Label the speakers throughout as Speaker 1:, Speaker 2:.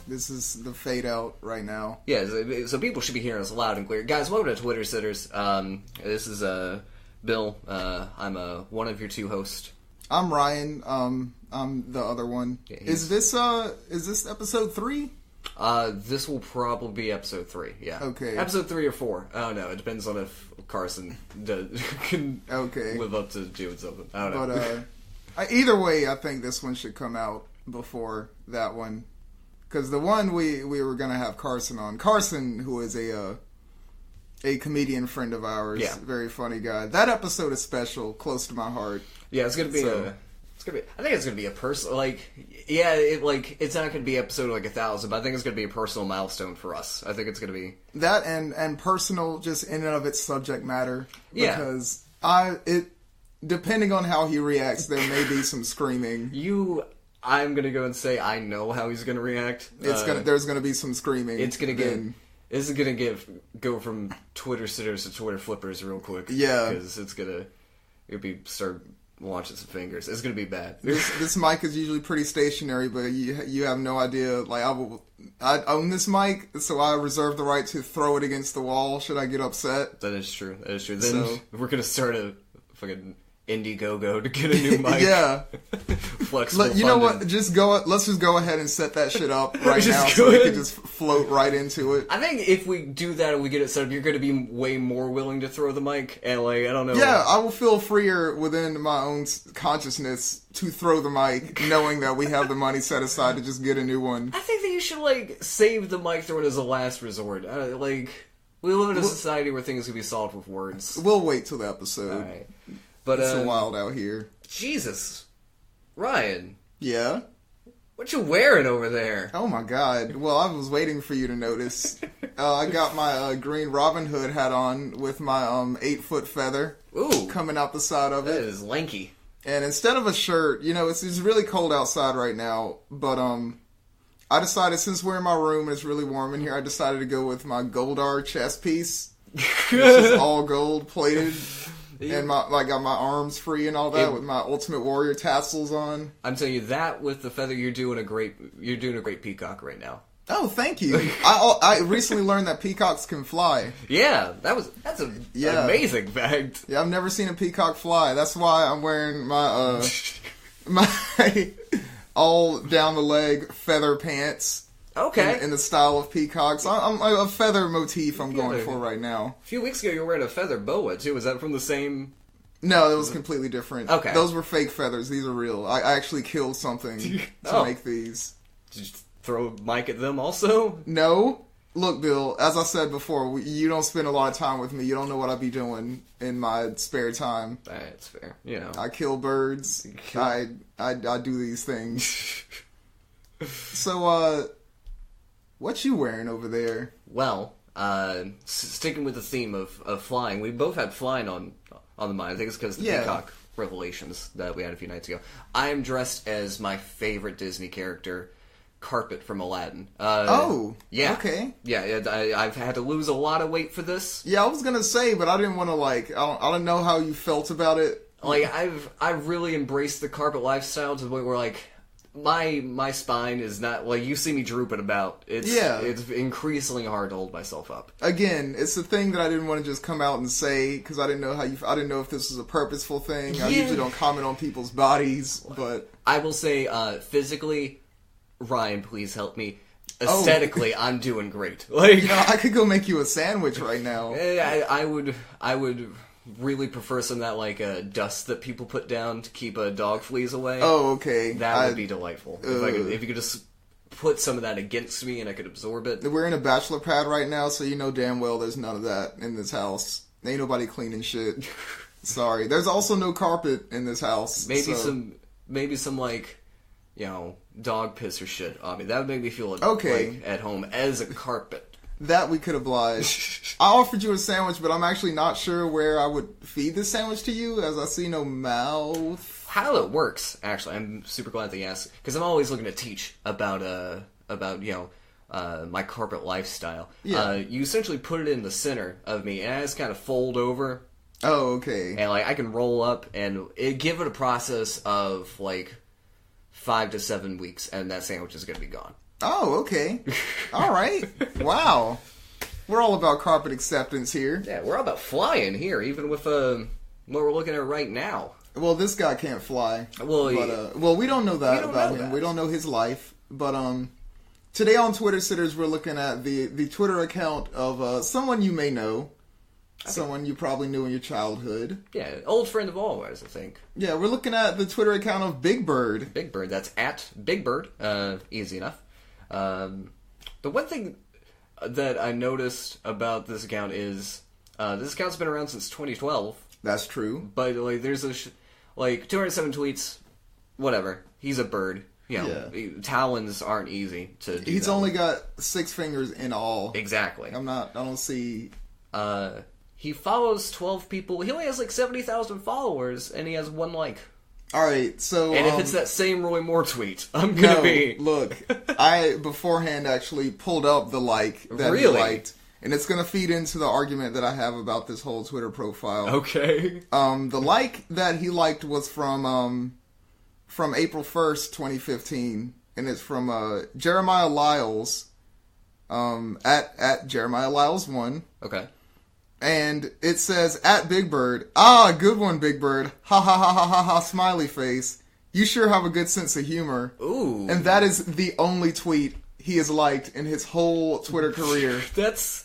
Speaker 1: This is the fade out right now.
Speaker 2: Yeah, so people should be hearing us loud and clear. Guys, welcome to Twitter Sitters. This is Bill. I'm one of your two hosts.
Speaker 1: I'm Ryan. I'm the other one. Yeah, is this episode 3?
Speaker 2: This will probably be episode 3. Yeah.
Speaker 1: Okay.
Speaker 2: Episode 3 or 4. I don't know. It depends on if Carson can live up to doing something. I don't know.
Speaker 1: But either way, I think this one should come out before that one, because the one we were gonna have Carson on. Carson, who is a comedian friend of ours, very funny guy. That episode is special, close to my heart.
Speaker 2: Yeah, it's gonna be I think it's gonna be a personal, it's not gonna be episode 1,000, but I think it's gonna be a personal milestone for us. I think it's gonna be
Speaker 1: that and personal, just in and of its subject matter.
Speaker 2: Yeah,
Speaker 1: because depending on how he reacts, there may be some screaming.
Speaker 2: I'm gonna go and say I know how he's gonna react.
Speaker 1: There's gonna be some screaming.
Speaker 2: This is gonna go from Twitter sitters to Twitter flippers real quick.
Speaker 1: Yeah,
Speaker 2: because start launching some fingers. It's gonna be bad.
Speaker 1: This mic is usually pretty stationary, but you have no idea. Like I own this mic, so I reserve the right to throw it against the wall should I get upset.
Speaker 2: That is true. Then we're gonna start a fucking Indiegogo to get a new mic.
Speaker 1: Yeah.
Speaker 2: Flexible
Speaker 1: You know what? Let's just go ahead and set that shit up right now so we can just float right into it.
Speaker 2: I think if we do that and we get it set up, you're going to be way more willing to throw the mic. And, I don't know.
Speaker 1: Yeah, I will feel freer within my own consciousness to throw the mic, knowing that we have the money set aside to just get a new one.
Speaker 2: I think that you should, save the mic throwing as a last resort. We live in a society where things can be solved with words.
Speaker 1: We'll wait till the episode.
Speaker 2: All right. But,
Speaker 1: it's so wild out here.
Speaker 2: Jesus. Ryan.
Speaker 1: Yeah?
Speaker 2: What you wearing over there?
Speaker 1: Oh my god. Well, I was waiting for you to notice. I got my green Robin Hood hat on with my 8-foot feather.
Speaker 2: Ooh.
Speaker 1: Coming out the side of it.
Speaker 2: That is lanky.
Speaker 1: And instead of a shirt, it's really cold outside right now, but I decided, since we're in my room and it's really warm in here, I decided to go with my Goldar chest piece. Which is all gold plated. And got my arms free and all that with my Ultimate Warrior tassels on. I'm
Speaker 2: telling you, that with the feather, you're doing a great peacock right now.
Speaker 1: Oh, thank you. I recently learned that peacocks can fly.
Speaker 2: Yeah, that's an amazing fact.
Speaker 1: Yeah, I've never seen a peacock fly. That's why I'm wearing my my all down the leg feather pants.
Speaker 2: Okay.
Speaker 1: In the style of peacocks. I'm a feather motif I'm going for right now.
Speaker 2: A few weeks ago you were wearing a feather boa, too. Was that from the same...
Speaker 1: No, it was completely different.
Speaker 2: Okay.
Speaker 1: Those were fake feathers. These are real. I actually killed something to make these.
Speaker 2: Did you throw a mic at them also?
Speaker 1: No. Look, Bill, as I said before, you don't spend a lot of time with me. You don't know what I be doing in my spare time.
Speaker 2: That's fair.
Speaker 1: I kill birds. I do these things. So, what you wearing over there?
Speaker 2: Well, sticking with the theme of flying, we both had flying on the mind. I think it's because of the peacock revelations that we had a few nights ago. I am dressed as my favorite Disney character, Carpet from Aladdin.
Speaker 1: Yeah. Okay.
Speaker 2: Yeah, I've had to lose a lot of weight for this.
Speaker 1: Yeah, I was gonna say, but I didn't want to I don't know how you felt about it.
Speaker 2: I've really embraced the carpet lifestyle to the point where my spine is not you see me drooping about. It's increasingly hard to hold myself up.
Speaker 1: Again, it's the thing that I didn't want to just come out and say because I didn't know I didn't know if this was a purposeful thing. Yeah. I usually don't comment on people's bodies, but I
Speaker 2: will say physically, Ryan, please help me. Aesthetically, I'm doing great.
Speaker 1: I could go make you a sandwich right now.
Speaker 2: I would really prefer some of that dust that people put down to keep dog fleas away.
Speaker 1: Oh, okay.
Speaker 2: That would be delightful. If you could just put some of that against me and I could absorb it.
Speaker 1: We're in a bachelor pad right now, so you know damn well there's none of that in this house. Ain't nobody cleaning shit. Sorry. There's also no carpet in this house.
Speaker 2: Maybe some dog piss or shit on me. That would make me feel at home as a carpet.
Speaker 1: That we could oblige. I offered you a sandwich, but I'm actually not sure where I would feed this sandwich to you, as I see no mouth.
Speaker 2: How it works, actually, I'm super glad that you asked, because I'm always looking to teach about my carpet lifestyle.
Speaker 1: Yeah.
Speaker 2: You essentially put it in the center of me, and I just kind of fold over.
Speaker 1: Oh, okay.
Speaker 2: And I can roll up, and give it a process of 5 to 7 weeks, and that sandwich is going to be gone.
Speaker 1: Oh, okay. All right. Wow. We're all about carpet acceptance here.
Speaker 2: Yeah, we're all about flying here, even with what we're looking at right now.
Speaker 1: Well, this guy can't fly.
Speaker 2: Well,
Speaker 1: we don't know that about him. We don't know his life. But today on Twitter Sitters, we're looking at the Twitter account of someone you may know. Someone you probably knew in your childhood.
Speaker 2: Yeah, old friend of all ours, I think.
Speaker 1: Yeah, we're looking at the Twitter account of Big Bird.
Speaker 2: Big Bird, that's at Big Bird. Easy enough. The one thing that I noticed about this account is this account's been around since 2012.
Speaker 1: That's true.
Speaker 2: But like, there's 207 tweets. Whatever. He's a bird. You know, talons aren't easy to do.
Speaker 1: He's only got 6 fingers in all.
Speaker 2: Exactly.
Speaker 1: I don't see.
Speaker 2: He follows 12 people. He only has like 70,000 followers, and he has 1 like.
Speaker 1: All right, so
Speaker 2: and if it's that same Roy Moore tweet, I'm gonna be.
Speaker 1: Look, I beforehand actually pulled up the like that he liked, and it's gonna feed into the argument that I have about this whole Twitter profile.
Speaker 2: Okay.
Speaker 1: The like that he liked was from April 1st, 2015, and it's from Jeremiah Lyles, at Jeremiah Lyles 1.
Speaker 2: Okay.
Speaker 1: And it says, at Big Bird, ah, good one, Big Bird. Ha ha ha ha ha ha, smiley face. You sure have a good sense of humor.
Speaker 2: Ooh.
Speaker 1: And that is the only tweet he has liked in his whole Twitter career.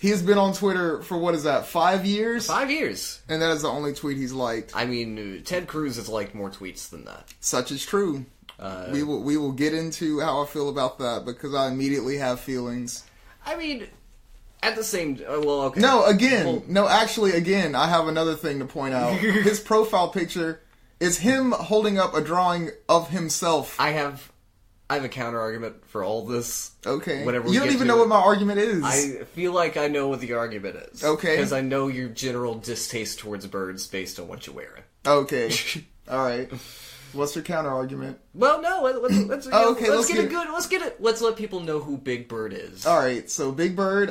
Speaker 1: He has been on Twitter for, 5 years?
Speaker 2: 5 years.
Speaker 1: And that is the only tweet he's liked.
Speaker 2: I mean, Ted Cruz has liked more tweets than that.
Speaker 1: Such is true. We will get into how I feel about that, because I immediately have feelings.
Speaker 2: I mean... At the same... well, okay.
Speaker 1: No, again, I have another thing to point out. His profile picture is him holding up a drawing of himself.
Speaker 2: I have a counter-argument for all this.
Speaker 1: Okay. You don't even know what my argument is.
Speaker 2: I feel like I know what the argument is.
Speaker 1: Okay.
Speaker 2: Because I know your general distaste towards birds based on what you're wearing.
Speaker 1: Okay. All right. What's your counter argument?
Speaker 2: Well, no. Let's let people know who Big Bird is.
Speaker 1: All right. So Big Bird,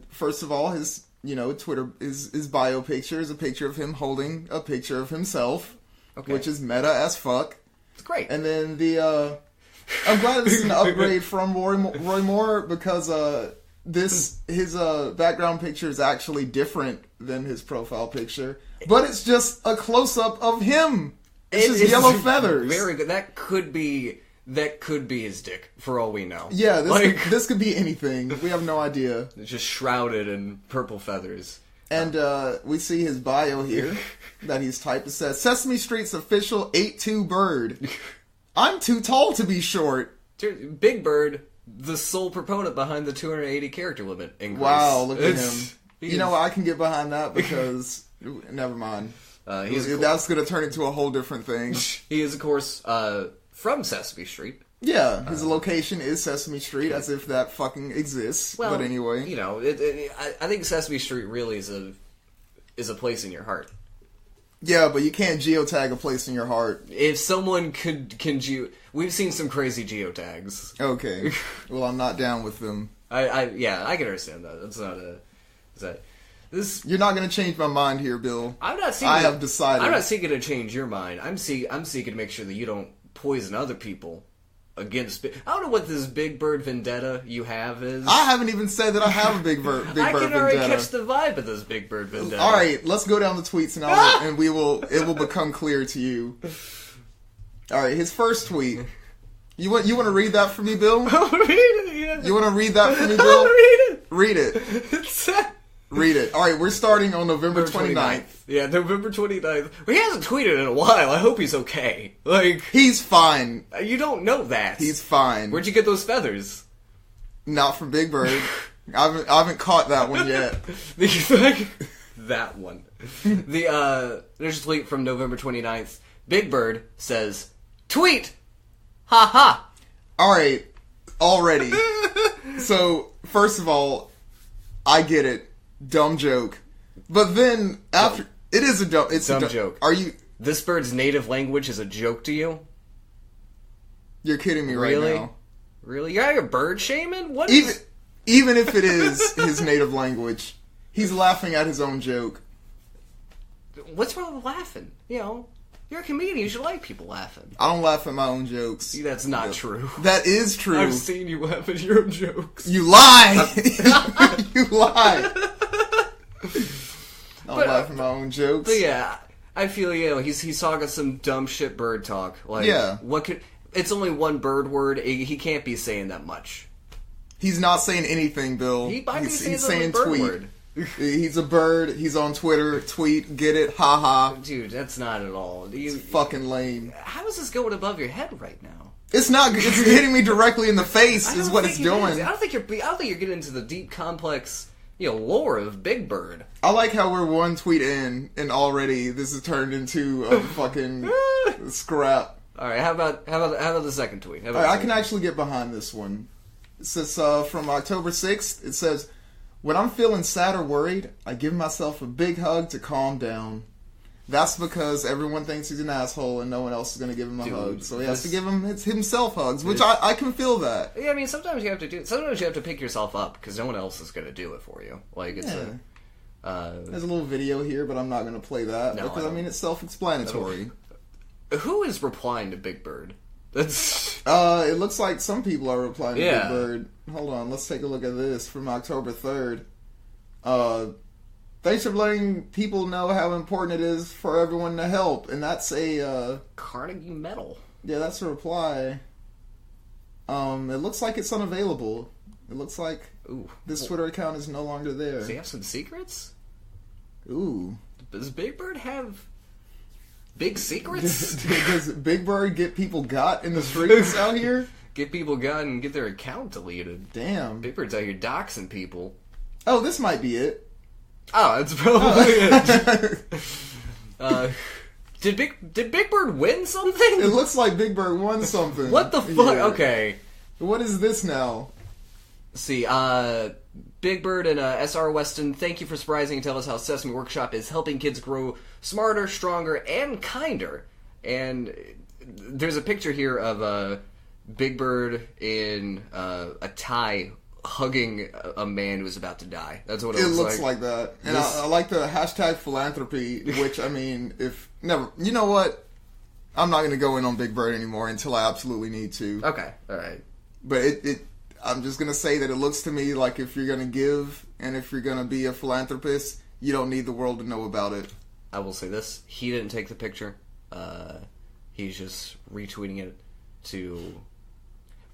Speaker 1: first of all, his Twitter his bio picture is a picture of him holding a picture of himself, which is meta as fuck.
Speaker 2: It's great.
Speaker 1: And then I'm glad this is an upgrade from Roy Moore, because his background picture is actually different than his profile picture, but it's just a close up of him. It's just yellow feathers.
Speaker 2: Very good. That could be his dick, for all we know.
Speaker 1: Yeah, this could be anything. We have no idea.
Speaker 2: It's just shrouded in purple feathers.
Speaker 1: And we see his bio here that he's typed. It says, Sesame Street's official 8'2" bird. I'm too tall to be short.
Speaker 2: Big Bird, the sole proponent behind the 280 character limit increase.
Speaker 1: Wow, look at him. You know what? I can get behind that because... never mind. That's going to turn into a whole different thing.
Speaker 2: He is, of course, from Sesame Street.
Speaker 1: Yeah, his location is Sesame Street, as if that fucking exists. Well, but anyway,
Speaker 2: I think Sesame Street really is a place in your heart.
Speaker 1: Yeah, but you can't geotag a place in your heart.
Speaker 2: If someone can we've seen some crazy geotags.
Speaker 1: Okay, well, I'm not down with them.
Speaker 2: I can understand that. That's not
Speaker 1: You're not going to change my mind here, Bill.
Speaker 2: I have decided. I'm not seeking to change your mind. I'm seeking to make sure that you don't poison other people against... I don't know what this Big Bird vendetta you have is.
Speaker 1: I haven't even said that I have a Big Bird vendetta.
Speaker 2: I can already catch the vibe of this Big Bird vendetta.
Speaker 1: All right, let's go down the tweets and it will become clear to you. All right, his first tweet. You want to read that for me, Bill?
Speaker 2: I'll read it, yeah.
Speaker 1: You want to read that for me, Bill?
Speaker 2: I'll read it.
Speaker 1: Read it. Read it. All right, we're starting on November 29th.
Speaker 2: Yeah, November 29th. Well, he hasn't tweeted in a while. I hope he's okay.
Speaker 1: He's fine.
Speaker 2: You don't know that.
Speaker 1: He's fine.
Speaker 2: Where'd you get those feathers?
Speaker 1: Not from Big Bird. I haven't caught that one yet.
Speaker 2: That one. There's a tweet from November 29th. Big Bird says, "Tweet! Ha ha!"
Speaker 1: All right, already. So, first of all, I get it. Dumb joke. But then, after... It is a dumb... It's a dumb
Speaker 2: joke.
Speaker 1: Are you...
Speaker 2: This bird's native language is a joke to you?
Speaker 1: You're kidding me right now.
Speaker 2: Really? You're a bird shaman?
Speaker 1: Even if it is his native language, he's laughing at his own joke.
Speaker 2: What's wrong with laughing? You're a comedian. You should like people laughing.
Speaker 1: I don't laugh at my own jokes.
Speaker 2: See, that's not true.
Speaker 1: That is true.
Speaker 2: I've seen you laugh at your own jokes.
Speaker 1: You lie! You lie! I don't laugh at my own jokes.
Speaker 2: But yeah, I feel, he's talking some dumb shit bird talk. Like, what could... It's only one bird word. He can't be saying that much.
Speaker 1: He's not saying anything, Bill.
Speaker 2: He's saying tweet. Word.
Speaker 1: He's a bird. He's on Twitter. Tweet. Get it. Ha ha.
Speaker 2: Dude, that's not at all.
Speaker 1: It's fucking lame.
Speaker 2: How is this going above your head right now?
Speaker 1: It's not. It's hitting me directly in the face. Is what it's doing.
Speaker 2: I don't think you're getting into the deep, complex, lore of Big Bird.
Speaker 1: I like how we're one tweet in, and already this has turned into a fucking scrap.
Speaker 2: All right. How about the second tweet?
Speaker 1: All right, I can actually get behind this one. It says from October 6th. It says, "When I'm feeling sad or worried, I give myself a big hug to calm down. That's because everyone thinks he's an asshole and no one else is going to give him a hug. So he has to give himself hugs," which I can feel that.
Speaker 2: Yeah, I mean, sometimes you have to pick yourself up because no one else is going to do it for you. Like, it's
Speaker 1: there's a little video here, but I'm not going to play that because, it's self-explanatory.
Speaker 2: Who is replying to Big Bird? That's...
Speaker 1: It looks like some people are replying to Big Bird. Hold on, let's take a look at this from October 3rd. Thanks for letting people know how important it is for everyone to help. And that's a,
Speaker 2: Carnegie Medal.
Speaker 1: Yeah, that's a reply. It looks like it's unavailable. It looks like this Twitter account is no longer there.
Speaker 2: Does he have some secrets?
Speaker 1: Ooh.
Speaker 2: Does Big Bird have... big secrets?
Speaker 1: Does Big Bird get people got in the streets out here?
Speaker 2: Get people got and get their account deleted.
Speaker 1: Damn.
Speaker 2: Big Bird's out here doxing people.
Speaker 1: Oh, this might be it.
Speaker 2: Oh, it's probably it. Did Big Bird win something?
Speaker 1: It looks like Big Bird won something.
Speaker 2: What the fuck? Yeah. Okay.
Speaker 1: What is this now?
Speaker 2: Let's see, Big Bird and SR Weston, thank you for surprising and tell us how Sesame Workshop is helping kids grow smarter, stronger, and kinder. And there's a picture here of Big Bird in a tie hugging a man who's about to die. That's what it looks like. It
Speaker 1: looks like that. And I like the hashtag philanthropy, which, you know what? I'm not going to go in on Big Bird anymore until I absolutely need to.
Speaker 2: Okay, alright.
Speaker 1: But I'm just going to say that it looks to me like if you're going to give and if you're going to be a philanthropist, you don't need the world to know about it.
Speaker 2: I will say this. He didn't take the picture. He's just retweeting it to...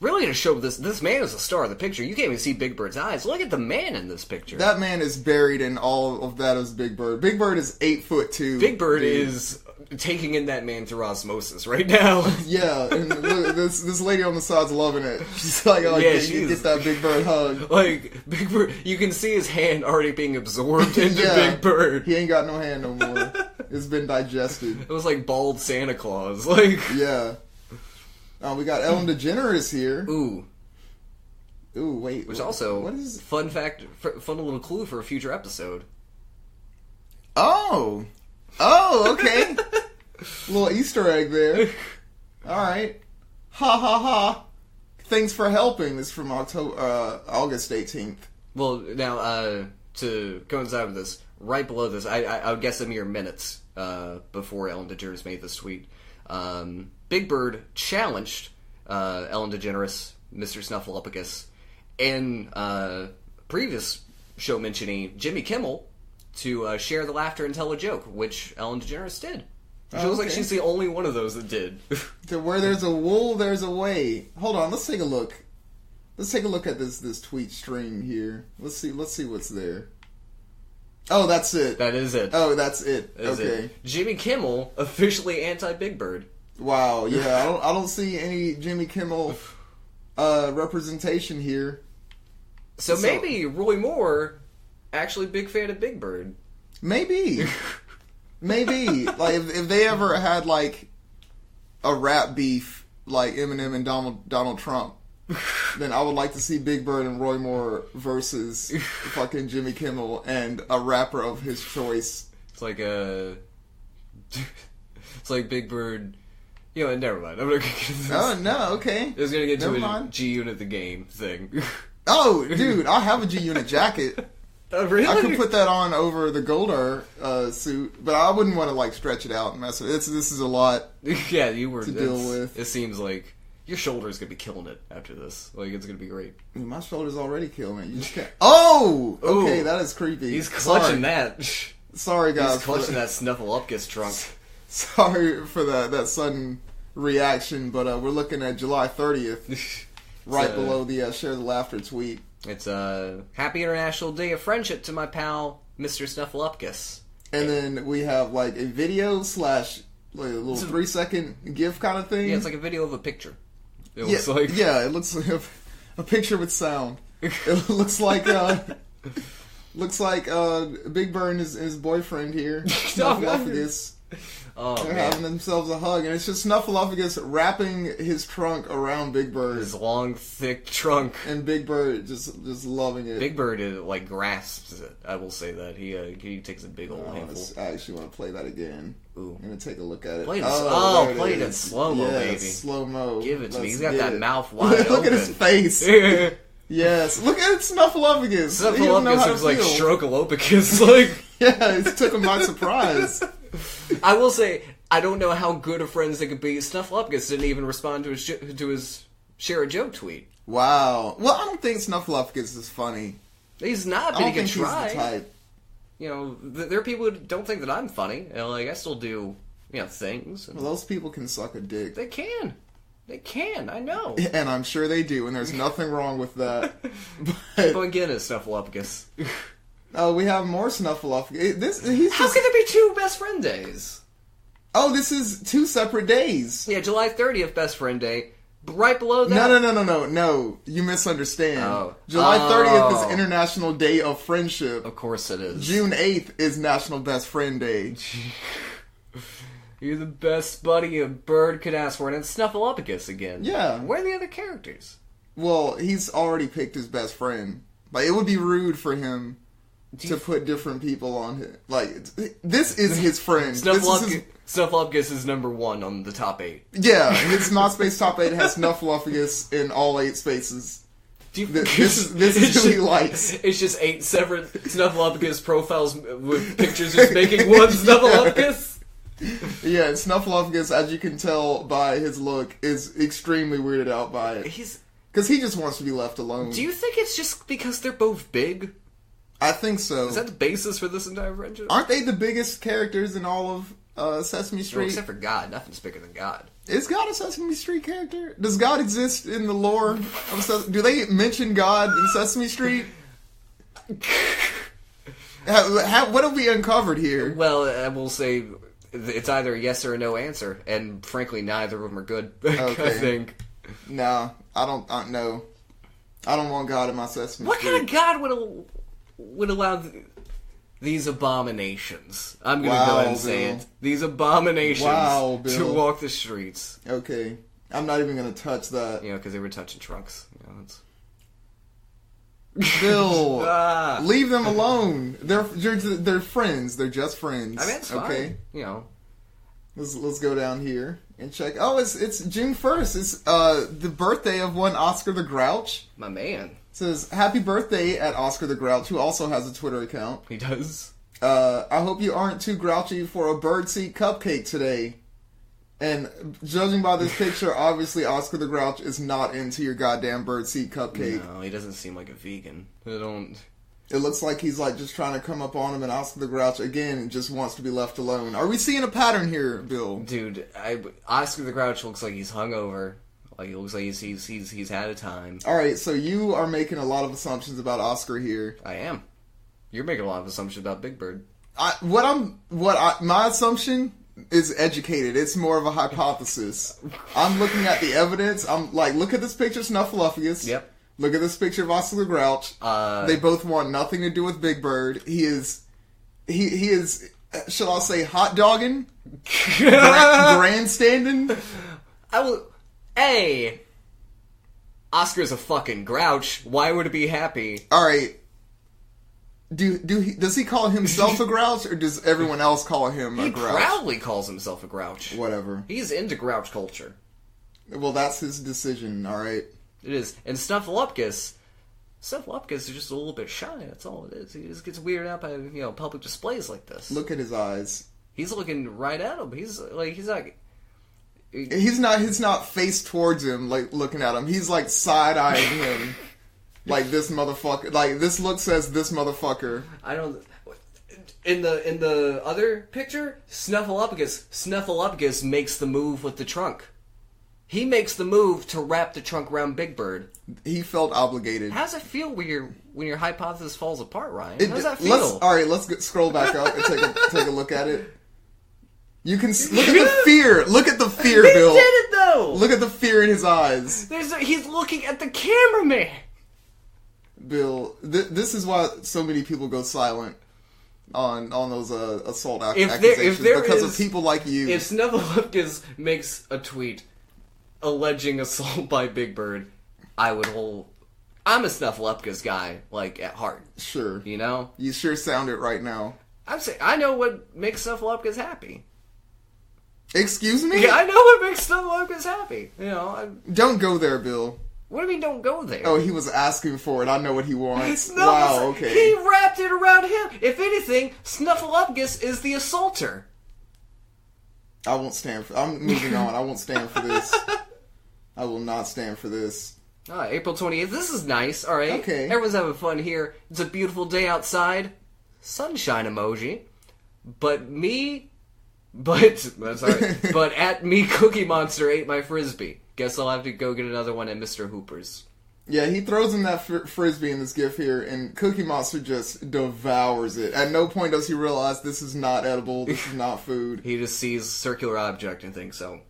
Speaker 2: really to show this man is the star of the picture. You can't even see Big Bird's eyes. Look at the man in this picture.
Speaker 1: That man is buried in all of that as Big Bird. Big Bird is 8'2".
Speaker 2: Big Bird is taking in that man through osmosis right now.
Speaker 1: Yeah, and look, this lady on the side's loving it. She's like, get that Big Bird hug.
Speaker 2: Like, Big Bird, you can see his hand already being absorbed into Big Bird.
Speaker 1: He ain't got no hand no more. It's been digested.
Speaker 2: It was like bald Santa Claus. Like,
Speaker 1: yeah. We got Ellen DeGeneres here.
Speaker 2: Ooh,
Speaker 1: wait.
Speaker 2: Which also,
Speaker 1: what is...
Speaker 2: fun fact, fun little clue for a future episode.
Speaker 1: Oh, okay. Little Easter egg there. All right. Ha ha ha. Thanks for helping. This is from August 18th.
Speaker 2: Well, now, to coincide with this, right below this, I would guess a mere minutes before Ellen DeGeneres made this tweet. Big Bird challenged Ellen DeGeneres, Mr. Snuffleupagus, in previous show mentioning Jimmy Kimmel to share the laughter and tell a joke, which Ellen DeGeneres did. It feels like she's the only one of those that did.
Speaker 1: Where there's a wool, there's a way. Hold on, let's take a look. Let's take a look at this tweet stream here. Let's see what's there. Oh, that's it.
Speaker 2: That is it.
Speaker 1: Oh, that's it.
Speaker 2: That
Speaker 1: okay.
Speaker 2: It. Jimmy Kimmel officially anti-Big Bird.
Speaker 1: Wow. Yeah, I don't see any Jimmy Kimmel representation here.
Speaker 2: So maybe Roy Moore actually big fan of Big Bird.
Speaker 1: Maybe. Maybe. Like if they ever had like a rap beef like Eminem and Donald Trump, then I would like to see Big Bird and Roy Moore versus fucking Jimmy Kimmel and a rapper of his choice.
Speaker 2: It's like Big Bird. You know, never mind. I'm not gonna get into this.
Speaker 1: Oh no, okay.
Speaker 2: I was gonna get into a G-Unit the game thing.
Speaker 1: Oh, dude, I have a G-Unit jacket.
Speaker 2: Really?
Speaker 1: I could put that on over the Goldar suit, but I wouldn't want to like stretch it out and mess with it. This is a lot.
Speaker 2: Yeah, you were
Speaker 1: to deal with.
Speaker 2: It seems like your shoulder's gonna be killing it after this. Like it's gonna be great.
Speaker 1: My shoulder's already killing it. You just can't. Oh, okay,
Speaker 2: Ooh.
Speaker 1: That is creepy.
Speaker 2: He's clutching that.
Speaker 1: Sorry, guys.
Speaker 2: He's clutching that Snuffleupagus trunk.
Speaker 1: Sorry for that sudden reaction, but we're looking at July 30th, right below the Share the Laughter tweet.
Speaker 2: It's a Happy International Day of Friendship to my pal, Mr. Snuffleupagus.
Speaker 1: And then we have like a video / like a little 3-second GIF kind of thing.
Speaker 2: Yeah, it's like a video of a picture. It looks like.
Speaker 1: Yeah, it looks like a picture with sound. It looks like Big Bird and his boyfriend here, Snuffleupagus. They're having themselves a hug, and it's just Snuffleupagus wrapping his trunk around Big Bird.
Speaker 2: His long, thick trunk.
Speaker 1: And Big Bird just loving it.
Speaker 2: Big Bird like grasps it. I will say that he takes a big old handful.
Speaker 1: I actually want to play that again.
Speaker 2: Ooh.
Speaker 1: I'm gonna take a look at it.
Speaker 2: Play it in slow mo, baby.
Speaker 1: Slow mo.
Speaker 2: Give it to me. He's got that mouth wide open.
Speaker 1: Look at his face. Yes, look at Snuffleupagus.
Speaker 2: Snuffleupagus looks like Strokeolopicus. Like,
Speaker 1: yeah, it took him by surprise.
Speaker 2: I will say, I don't know how good of friends they could be. Snuffleupagus didn't even respond to his share a joke tweet.
Speaker 1: Wow. Well, I don't think Snuffleupagus is funny.
Speaker 2: He's not, but he can try.
Speaker 1: He's the type.
Speaker 2: You know, there are people who don't think that I'm funny. And, like, I still do, things.
Speaker 1: Well, those people can suck a dick.
Speaker 2: They can. They can, I know.
Speaker 1: And I'm sure they do, and there's nothing wrong with that.
Speaker 2: Keep on getting it, Snuffleupagus.
Speaker 1: Oh, we have more Snuffleupagus.
Speaker 2: How can there be 2 best friend days?
Speaker 1: Oh, this is 2 separate days.
Speaker 2: Yeah, July 30th, best friend day. But right below that...
Speaker 1: No. You misunderstand.
Speaker 2: Oh.
Speaker 1: July 30th is International Day of Friendship.
Speaker 2: Of course it is.
Speaker 1: June 8th is National Best Friend Day.
Speaker 2: You're the best buddy a bird could ask for, and it's Snuffleupagus again.
Speaker 1: Yeah.
Speaker 2: Where are the other characters?
Speaker 1: Well, he's already picked his best friend. Like, it would be rude for him to put different people on him. Like, this is his friend.
Speaker 2: Snuffleupagus is number 1 on the top 8.
Speaker 1: Yeah, his MySpace top 8 has Snuffleupagus in all 8 spaces. This is who he likes.
Speaker 2: It's just 8 separate Snuffleupagus profiles with pictures just making one Snuffleupagus?
Speaker 1: Yeah, Snuffleupagus, as you can tell by his look, is extremely weirded out by it. Because he just wants to be left alone.
Speaker 2: Do you think it's just because they're both big?
Speaker 1: I think so.
Speaker 2: Is that the basis for this entire friendship?
Speaker 1: Aren't they the biggest characters in all of Sesame Street?
Speaker 2: Well, except for God. Nothing's bigger than God.
Speaker 1: Is God a Sesame Street character? Does God exist in the lore of Sesame? Do they mention God in Sesame Street? What have we uncovered here?
Speaker 2: Well, I will say it's either a yes or a no answer, and frankly, neither of them are good. Okay. I think.
Speaker 1: No, I don't know. I don't want God in my Sesame
Speaker 2: What
Speaker 1: Street.
Speaker 2: kind of God would allow these abominations? I'm going to go ahead and say it. These abominations to walk the streets.
Speaker 1: Okay. I'm not even going to touch that.
Speaker 2: Because they were touching trunks.
Speaker 1: Bill, leave them alone. They're friends. They're just friends.
Speaker 2: I mean, it's fine. Okay.
Speaker 1: Let's go down here and check. Oh, it's June 1st. It's the birthday of one Oscar the Grouch.
Speaker 2: My man.
Speaker 1: It says happy birthday at Oscar the Grouch, who also has a Twitter account.
Speaker 2: He does.
Speaker 1: I hope you aren't too grouchy for a birdseed cupcake today. And judging by this picture, obviously Oscar the Grouch is not into your goddamn birdseed cupcake.
Speaker 2: No, he doesn't seem like a vegan.
Speaker 1: It looks like he's like just trying to come up on him, and Oscar the Grouch again just wants to be left alone. Are we seeing a pattern here, Bill?
Speaker 2: Dude, Oscar the Grouch looks like he's hungover. Like he looks like he's had a time.
Speaker 1: All right, so you are making a lot of assumptions about Oscar here.
Speaker 2: I am. You're making a lot of assumptions about Big Bird.
Speaker 1: My assumption is educated. It's more of a hypothesis. I'm looking at the evidence. I'm like, look at this picture of Snuffleupagus.
Speaker 2: Yep.
Speaker 1: Look at this picture of Oscar the Grouch. They both want nothing to do with Big Bird. He is, shall I say, hot dogging? Grandstanding?
Speaker 2: Oscar's a fucking grouch. Why would it be happy?
Speaker 1: Alright. Does he call himself a grouch, or does everyone else call him a grouch?
Speaker 2: He proudly calls himself a grouch.
Speaker 1: Whatever.
Speaker 2: He's into grouch culture.
Speaker 1: Well, that's his decision, alright?
Speaker 2: It is. And Snuffleupagus, Snuffleupagus is just a little bit shy. That's all it is. He just gets weirded out by public displays like this.
Speaker 1: Look at his eyes.
Speaker 2: He's looking right at him. He's not.
Speaker 1: He's not face towards him, like looking at him. He's like side eyeing him, like this motherfucker. Like this look says this motherfucker.
Speaker 2: I don't. In the other picture, Snuffleupagus makes the move with the trunk. He makes the move to wrap the trunk around Big Bird.
Speaker 1: He felt obligated.
Speaker 2: How does it feel when your hypothesis falls apart, Ryan? How does that feel?
Speaker 1: Let's scroll back up and take a look at it. You can look at the fear. Look at the fear, Bill.
Speaker 2: He did it though.
Speaker 1: Look at the fear in his eyes.
Speaker 2: He's looking at the cameraman.
Speaker 1: Bill, this is why so many people go silent on those assault accusations because of people like you.
Speaker 2: If Snuffleupagus makes a tweet alleging assault by Big Bird, I'm a Snuffleupagus guy, like, at heart.
Speaker 1: Sure.
Speaker 2: You know?
Speaker 1: You sure sound it right now.
Speaker 2: I know what makes Snuffleupagus happy.
Speaker 1: Excuse me?
Speaker 2: Yeah, I know what makes Snuffleupagus happy.
Speaker 1: Don't go there, Bill.
Speaker 2: What do you mean don't go there?
Speaker 1: Oh, he was asking for it. I know what he wants. Wow, okay.
Speaker 2: He wrapped it around him. If anything, Snuffleupagus is the assaulter.
Speaker 1: I won't stand for... I'm moving on. I won't stand for this. I will not stand for this.
Speaker 2: April 28th. This is nice, alright?
Speaker 1: Okay.
Speaker 2: Everyone's having fun here. It's a beautiful day outside. Sunshine emoji. But at me Cookie Monster ate my Frisbee. Guess I'll have to go get another one at Mr. Hooper's.
Speaker 1: Yeah, he throws him that Frisbee in this gif here, and Cookie Monster just devours it. At no point does he realize this is not edible, this is not food.
Speaker 2: He just sees circular object and thinks so.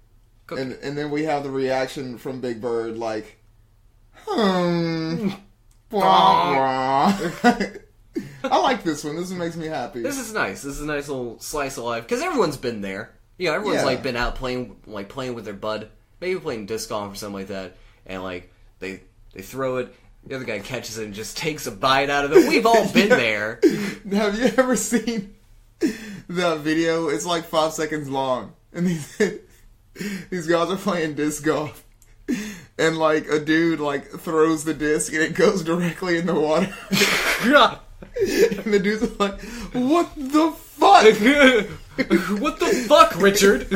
Speaker 1: And then we have the reaction from Big Bird, like, blah, blah. I like this one. This one makes me happy.
Speaker 2: This is nice. This is a nice little slice of life. Because everyone's been there. Everyone's like been out playing with their bud. Maybe playing disc golf or something like that. And like they throw it. The other guy catches it and just takes a bite out of it. We've all been there.
Speaker 1: Have you ever seen that video? It's like 5 seconds long. And these guys are playing disc golf. And like a dude like throws the disc and it goes directly in the water. And the dude's like, what the fuck?
Speaker 2: What the fuck, Richard?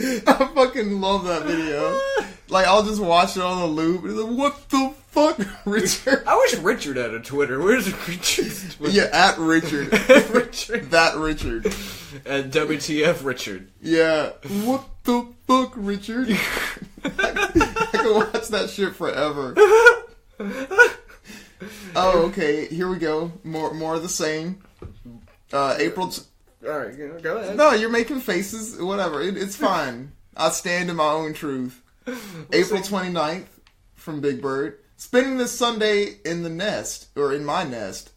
Speaker 1: I fucking love that video. Like, I'll just watch it on the loop. And like, what the fuck, Richard?
Speaker 2: I wish Richard had a Twitter. Where's Richard's Twitter?
Speaker 1: Yeah, at Richard.
Speaker 2: Richard.
Speaker 1: That Richard.
Speaker 2: And WTF Richard.
Speaker 1: Yeah. What the fuck, Richard? I can watch that shit forever. Oh, okay. Here we go. More of the same. April...
Speaker 2: Alright, go ahead.
Speaker 1: No, you're making faces. Whatever. It's fine. I stand in my own truth. April 29th from Big Bird. Spending this Sunday in the nest, or in my nest,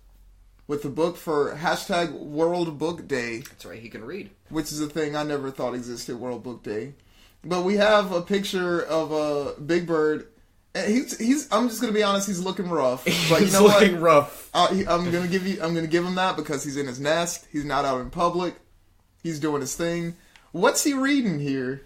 Speaker 1: with the book for hashtag World Book Day.
Speaker 2: That's right, he can read.
Speaker 1: Which is a thing I never thought existed, World Book Day. But we have a picture of Big Bird. And I'm just gonna be honest. He's looking rough. But you know what?
Speaker 2: He's looking rough.
Speaker 1: I'm gonna give him that because he's in his nest. He's not out in public. He's doing his thing. What's he reading here?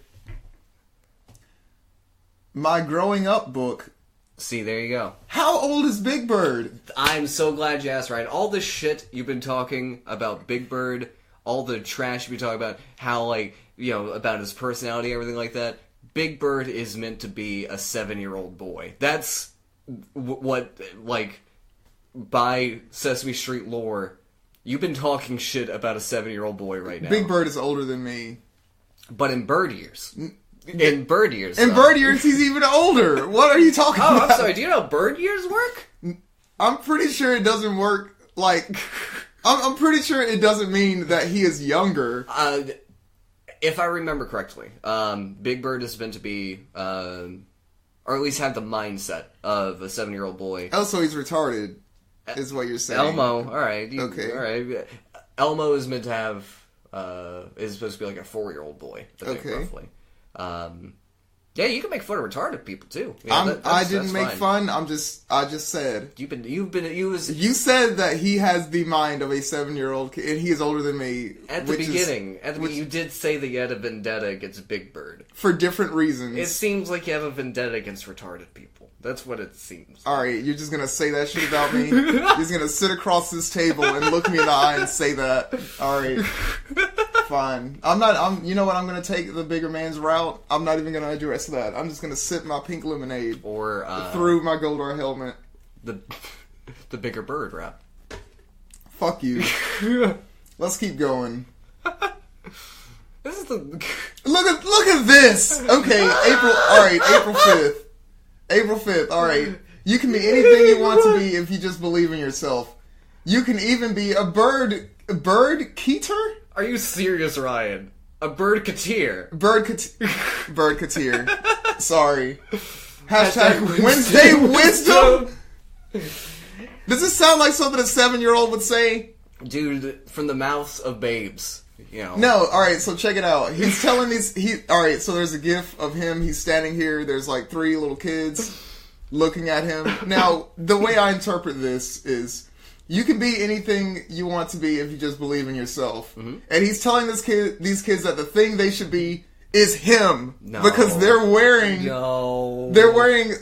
Speaker 1: My growing up book.
Speaker 2: See, there you go.
Speaker 1: How old is Big Bird?
Speaker 2: I'm so glad you asked, Ryan. All the shit you've been talking about Big Bird, all the trash you've been talking about, how about his personality, everything like that. Big Bird is meant to be a 7-year-old boy. That's what, by Sesame Street lore, you've been talking shit about a 7-year-old boy right now.
Speaker 1: Big Bird is older than me.
Speaker 2: But in bird years. In bird years.
Speaker 1: In bird years, he's even older. What are you talking about?
Speaker 2: Oh, I'm sorry. Do you know how bird years work?
Speaker 1: I'm pretty sure it doesn't work, I'm pretty sure it doesn't mean that he is younger.
Speaker 2: If I remember correctly, Big Bird is meant to be, or at least have the mindset of a 7-year-old boy.
Speaker 1: Oh, so he's retarded, is what you're saying.
Speaker 2: Elmo, alright.
Speaker 1: Okay.
Speaker 2: Alright. Elmo is meant to have, is supposed to be like a 4-year-old boy, I think,
Speaker 1: okay.
Speaker 2: roughly. Yeah, you can make fun of retarded people too.
Speaker 1: I didn't make fun. I just said.
Speaker 2: You
Speaker 1: said that he has the mind of a 7-year-old kid, and he is older than me.
Speaker 2: At the beginning, you did say that you had a vendetta against Big Bird
Speaker 1: for different reasons.
Speaker 2: It seems like you have a vendetta against retarded people. That's what it seems.
Speaker 1: Alright, you're just gonna say that shit about me? You're just gonna sit across this table and look me in the eye and say that? Alright. Fine. You know what, I'm gonna take the bigger man's route. I'm not even gonna address that. I'm just gonna sip my pink lemonade.
Speaker 2: Or,
Speaker 1: through my Goldar helmet.
Speaker 2: The bigger bird route.
Speaker 1: Fuck you. Let's keep going.
Speaker 2: This is the...
Speaker 1: Look at this! Okay, April 5th. April 5th, alright. You can be anything you want to be if you just believe in yourself. You can even be a bird keeter?
Speaker 2: Are you serious, Ryan? A bird cateer.
Speaker 1: Bird cateer. Sorry. Hashtag Wednesday Wisdom? Does this sound like something a 7-year-old would say?
Speaker 2: Dude, from the mouths of babes. You know.
Speaker 1: No, alright, so check it out. He's telling alright, so there's a gif of him, he's standing here, there's like 3 little kids looking at him. Now, the way I interpret this is, you can be anything you want to be if you just believe in yourself. Mm-hmm. And he's telling these kids that the thing they should be is him.
Speaker 2: No.
Speaker 1: Because they're wearing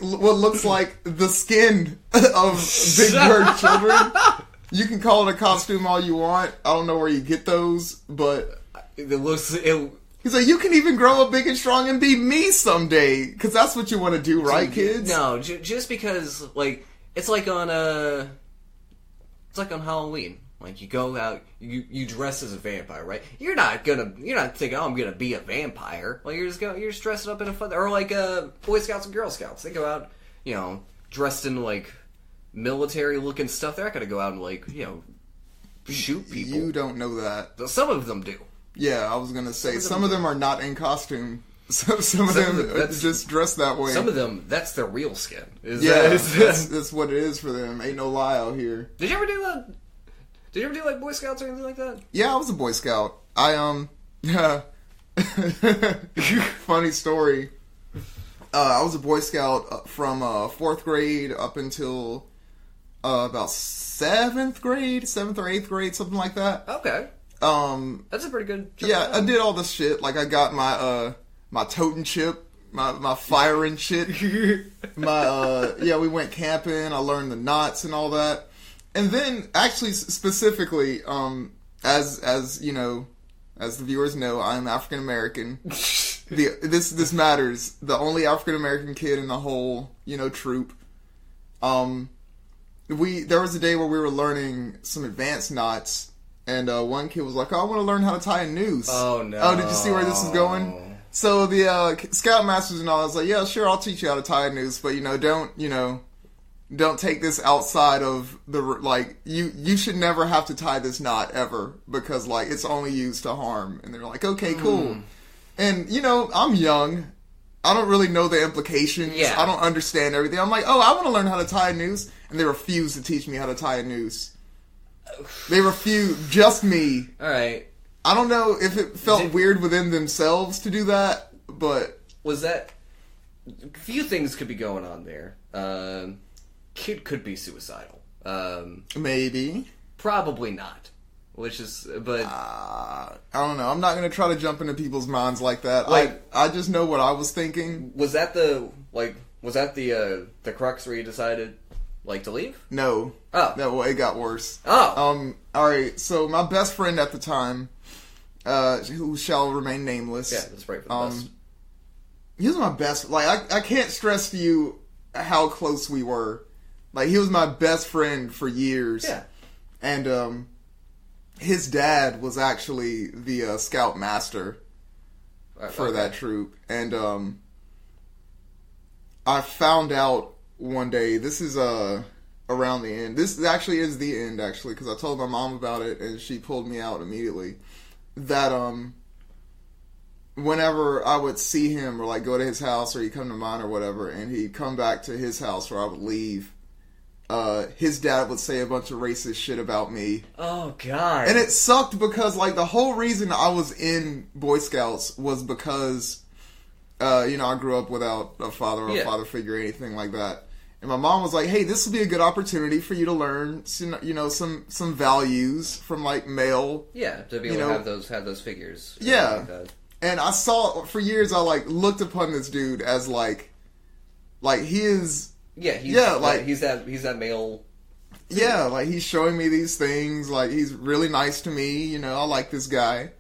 Speaker 1: what looks like the skin of Big Bird children. You can call it a costume all you want. I don't know where you get those, but
Speaker 2: it looks.
Speaker 1: He's like, you can even grow up big and strong and be me someday, because that's what you want to do, right, kids?
Speaker 2: No, just because it's like on Halloween. Like, you go out, you dress as a vampire, right? You're not thinking, oh, I'm gonna be a vampire. Like, you're just dressing up in a fun, or like Boy Scouts and Girl Scouts. They go out, dressed in like military-looking stuff. They're not gonna go out and shoot people.
Speaker 1: You don't know that.
Speaker 2: Some of them do.
Speaker 1: Yeah, I was gonna say some of them are not in costume. Some of them just dressed that way.
Speaker 2: Some of them, that's their real skin.
Speaker 1: That's what it is for them. Ain't no lie out here.
Speaker 2: Did you ever do that? Did you ever do like Boy Scouts or anything like that?
Speaker 1: Yeah, I was a Boy Scout. Funny story. I was a Boy Scout from 4th grade up until about 7th or 8th grade, something like that.
Speaker 2: Okay. That's a pretty good.
Speaker 1: Yeah, I did all this shit. Like, I got my totem chip, my firing shit. We went camping. I learned the knots and all that. And then, actually, specifically, as you know, as the viewers know, I'm African American. This matters. The only African American kid in the whole, troop. There was a day where we were learning some advanced knots, and one kid was like, "Oh, I want to learn how to tie a noose."
Speaker 2: Oh no!
Speaker 1: Oh, did you see where this is going? So the Scoutmasters and all, I was like, "Yeah, sure, I'll teach you how to tie a noose, but don't take this outside of the, you should never have to tie this knot ever, because, it's only used to harm." And they're like, okay, cool. And, I'm young. I don't really know the implications.
Speaker 2: Yeah.
Speaker 1: I don't understand everything. I'm like, oh, I want to learn how to tie a noose. And they refuse to teach me how to tie a noose. They refuse. Just me.
Speaker 2: Alright.
Speaker 1: I don't know if it felt weird within themselves to do that, but...
Speaker 2: Was that... A few things could be going on there. Kid could be suicidal.
Speaker 1: Maybe.
Speaker 2: Probably not. But
Speaker 1: I don't know. I'm not gonna try to jump into people's minds like that. I just know what I was thinking.
Speaker 2: Was that the crux where you decided to leave?
Speaker 1: No.
Speaker 2: Oh.
Speaker 1: No, it got worse.
Speaker 2: Oh.
Speaker 1: Alright, so my best friend at the time, who shall remain nameless.
Speaker 2: Yeah, that's right for the best.
Speaker 1: He was my best. I can't stress to you how close we were. He was my best friend for years.
Speaker 2: Yeah.
Speaker 1: And, his dad was actually the scout master for that troop. And, I found out one day, this is, around the end. This actually is the end, because I told my mom about it, and she pulled me out immediately. That, whenever I would see him, or, go to his house, or he'd come to mine, or whatever, and he'd come back to his house where I would leave, his dad would say a bunch of racist shit about me.
Speaker 2: Oh, God.
Speaker 1: And it sucked because, the whole reason I was in Boy Scouts was because, I grew up without a father or a father figure or anything like that. And my mom was like, hey, this will be a good opportunity for you to learn, some values from, male.
Speaker 2: Yeah, to be able to have those figures.
Speaker 1: Yeah. And I saw, for years, I, looked upon this dude as, he is...
Speaker 2: Yeah, he's that male.
Speaker 1: Yeah, like he's showing me these things. Like he's really nice to me. You know, I like this guy,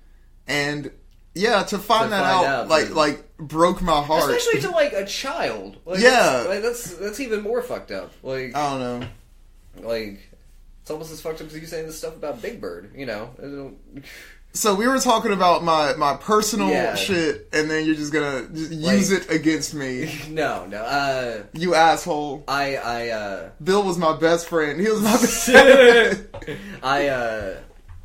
Speaker 1: and yeah, to find out like broke my heart.
Speaker 2: Especially to like a child. Like,
Speaker 1: yeah,
Speaker 2: that's even more fucked up. Like
Speaker 1: I don't know.
Speaker 2: Like it's almost as fucked up as you saying this stuff about Big Bird. You know.
Speaker 1: So we were talking about my personal shit, and then you're just gonna use it against me.
Speaker 2: No.
Speaker 1: You asshole.
Speaker 2: Bill
Speaker 1: was my best friend. He was my best friend.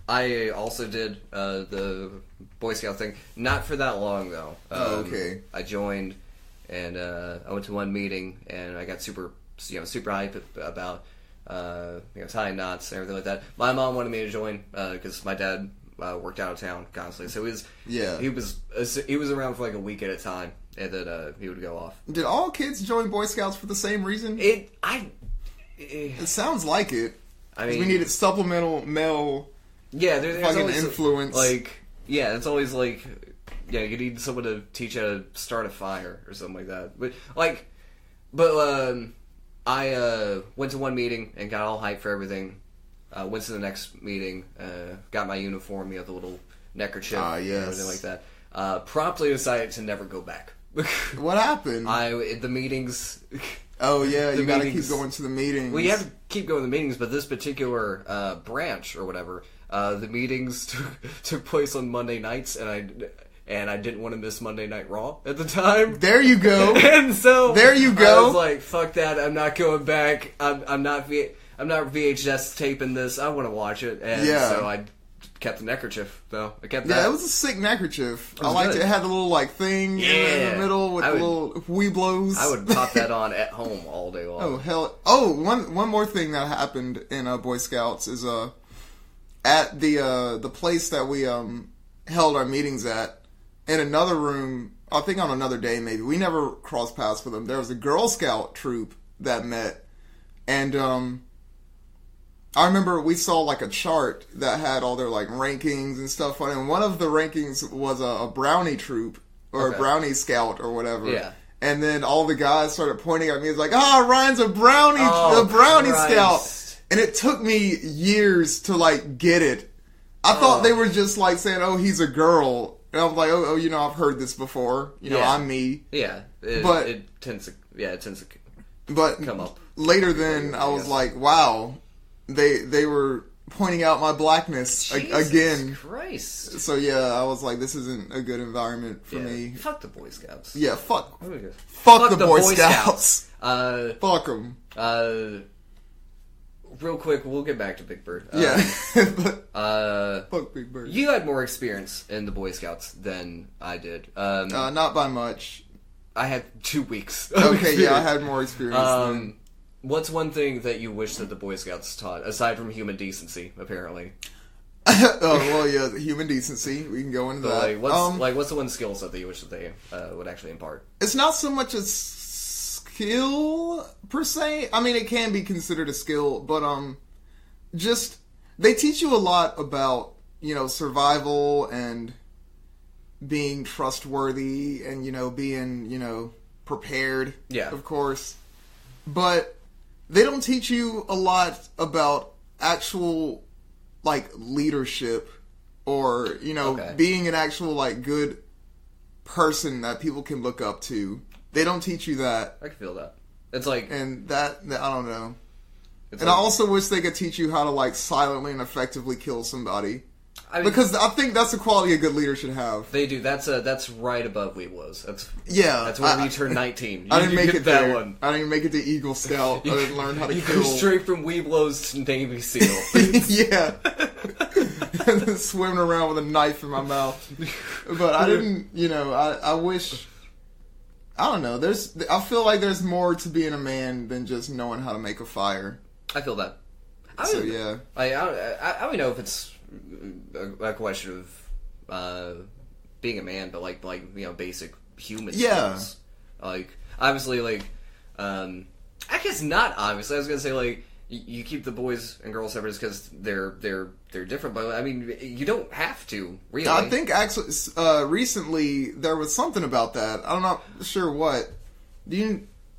Speaker 2: I also did the Boy Scout thing. Not for that long though.
Speaker 1: Okay.
Speaker 2: I joined, and I went to one meeting, and I got super hype about tying knots and everything like that. My mom wanted me to join because my dad worked out of town constantly, so he was around for like a week at a time, and then he would go off.
Speaker 1: Did all kids join Boy Scouts for the same reason?
Speaker 2: It
Speaker 1: sounds like it.
Speaker 2: I mean,
Speaker 1: we needed supplemental male.
Speaker 2: Yeah, there's
Speaker 1: fucking
Speaker 2: always
Speaker 1: influence.
Speaker 2: It's always like, you need someone to teach how to start a fire or something like that. But I went to one meeting and got all hyped for everything. Went to the next meeting, got my uniform, the little neckerchief, and everything like that. Promptly decided to never go back.
Speaker 1: What happened?
Speaker 2: The meetings.
Speaker 1: Oh yeah, you gotta keep going to the meetings.
Speaker 2: Well, you have to keep going to the meetings, but this particular branch or whatever, the meetings took place on Monday nights, and I didn't want to miss Monday Night Raw at the time.
Speaker 1: There you go.
Speaker 2: And so
Speaker 1: there you go.
Speaker 2: I was like, "Fuck that! I'm not going back. I'm not VHS taping this. I want to watch it." And so I kept the neckerchief, though. I kept that.
Speaker 1: Yeah, it was a sick neckerchief. I liked it. It had the little thing in the middle with the little Weeblos.
Speaker 2: I would pop that on at home all day long.
Speaker 1: Oh hell! Oh, one more thing that happened in Boy Scouts is at the place that we held our meetings at, in another room. I think on another day maybe. We never crossed paths with them. There was a Girl Scout troop that met, and I remember we saw like a chart that had all their like rankings and stuff on it, and one of the rankings was a brownie troop or a brownie scout or whatever.
Speaker 2: Yeah.
Speaker 1: And then all the guys started pointing at me. It's like, Ryan's a brownie scout. And it took me years to like get it. I thought they were just like saying, "Oh, he's a girl," and I was like, "Oh, I've heard this before. I'm me."
Speaker 2: Yeah, it tends to come up
Speaker 1: later. Then I was like, "Wow." They were pointing out my blackness again.
Speaker 2: Christ.
Speaker 1: So yeah, I was like, this isn't a good environment for me.
Speaker 2: Fuck the Boy Scouts.
Speaker 1: Yeah, fuck the Boy Scouts. Fuck them.
Speaker 2: Real quick, we'll get back to Big Bird.
Speaker 1: Fuck Big Bird.
Speaker 2: You had more experience in the Boy Scouts than I did.
Speaker 1: Not by much.
Speaker 2: I had 2 weeks.
Speaker 1: Okay, yeah, I had more experience than...
Speaker 2: What's one thing that you wish that the Boy Scouts taught, aside from human decency, apparently?
Speaker 1: Human decency. We can go into that.
Speaker 2: What's the one skill set that you wish that they would actually impart?
Speaker 1: It's not so much a skill, per se. I mean, it can be considered a skill, but, just, they teach you a lot about, survival and being trustworthy and, being, prepared.
Speaker 2: Yeah.
Speaker 1: Of course. But they don't teach you a lot about actual, leadership or, being an actual, good person that people can look up to. They don't teach you that.
Speaker 2: I can feel that. It's like...
Speaker 1: And that I don't know. I also wish they could teach you how to, silently and effectively kill somebody. Because I think that's the quality a good leader should have.
Speaker 2: They do. That's right above Weeblos. That's when you turn 19.
Speaker 1: I didn't make it
Speaker 2: that
Speaker 1: there.
Speaker 2: one.
Speaker 1: I didn't make it to Eagle Scout. I didn't learn how to kill.
Speaker 2: You go straight from Weeblos to Navy SEAL.
Speaker 1: Yeah. And then swimming around with a knife in my mouth. But I didn't, I wish... I don't know. I feel like there's more to being a man than just knowing how to make a fire.
Speaker 2: I feel that.
Speaker 1: I
Speaker 2: don't know if it's a question of being a man, but basic human skills. Obviously, I guess not. Obviously, I was gonna say you keep the boys and girls separate because they're different. But I mean, you don't have to really.
Speaker 1: I think actually recently there was something about that. I'm not sure what.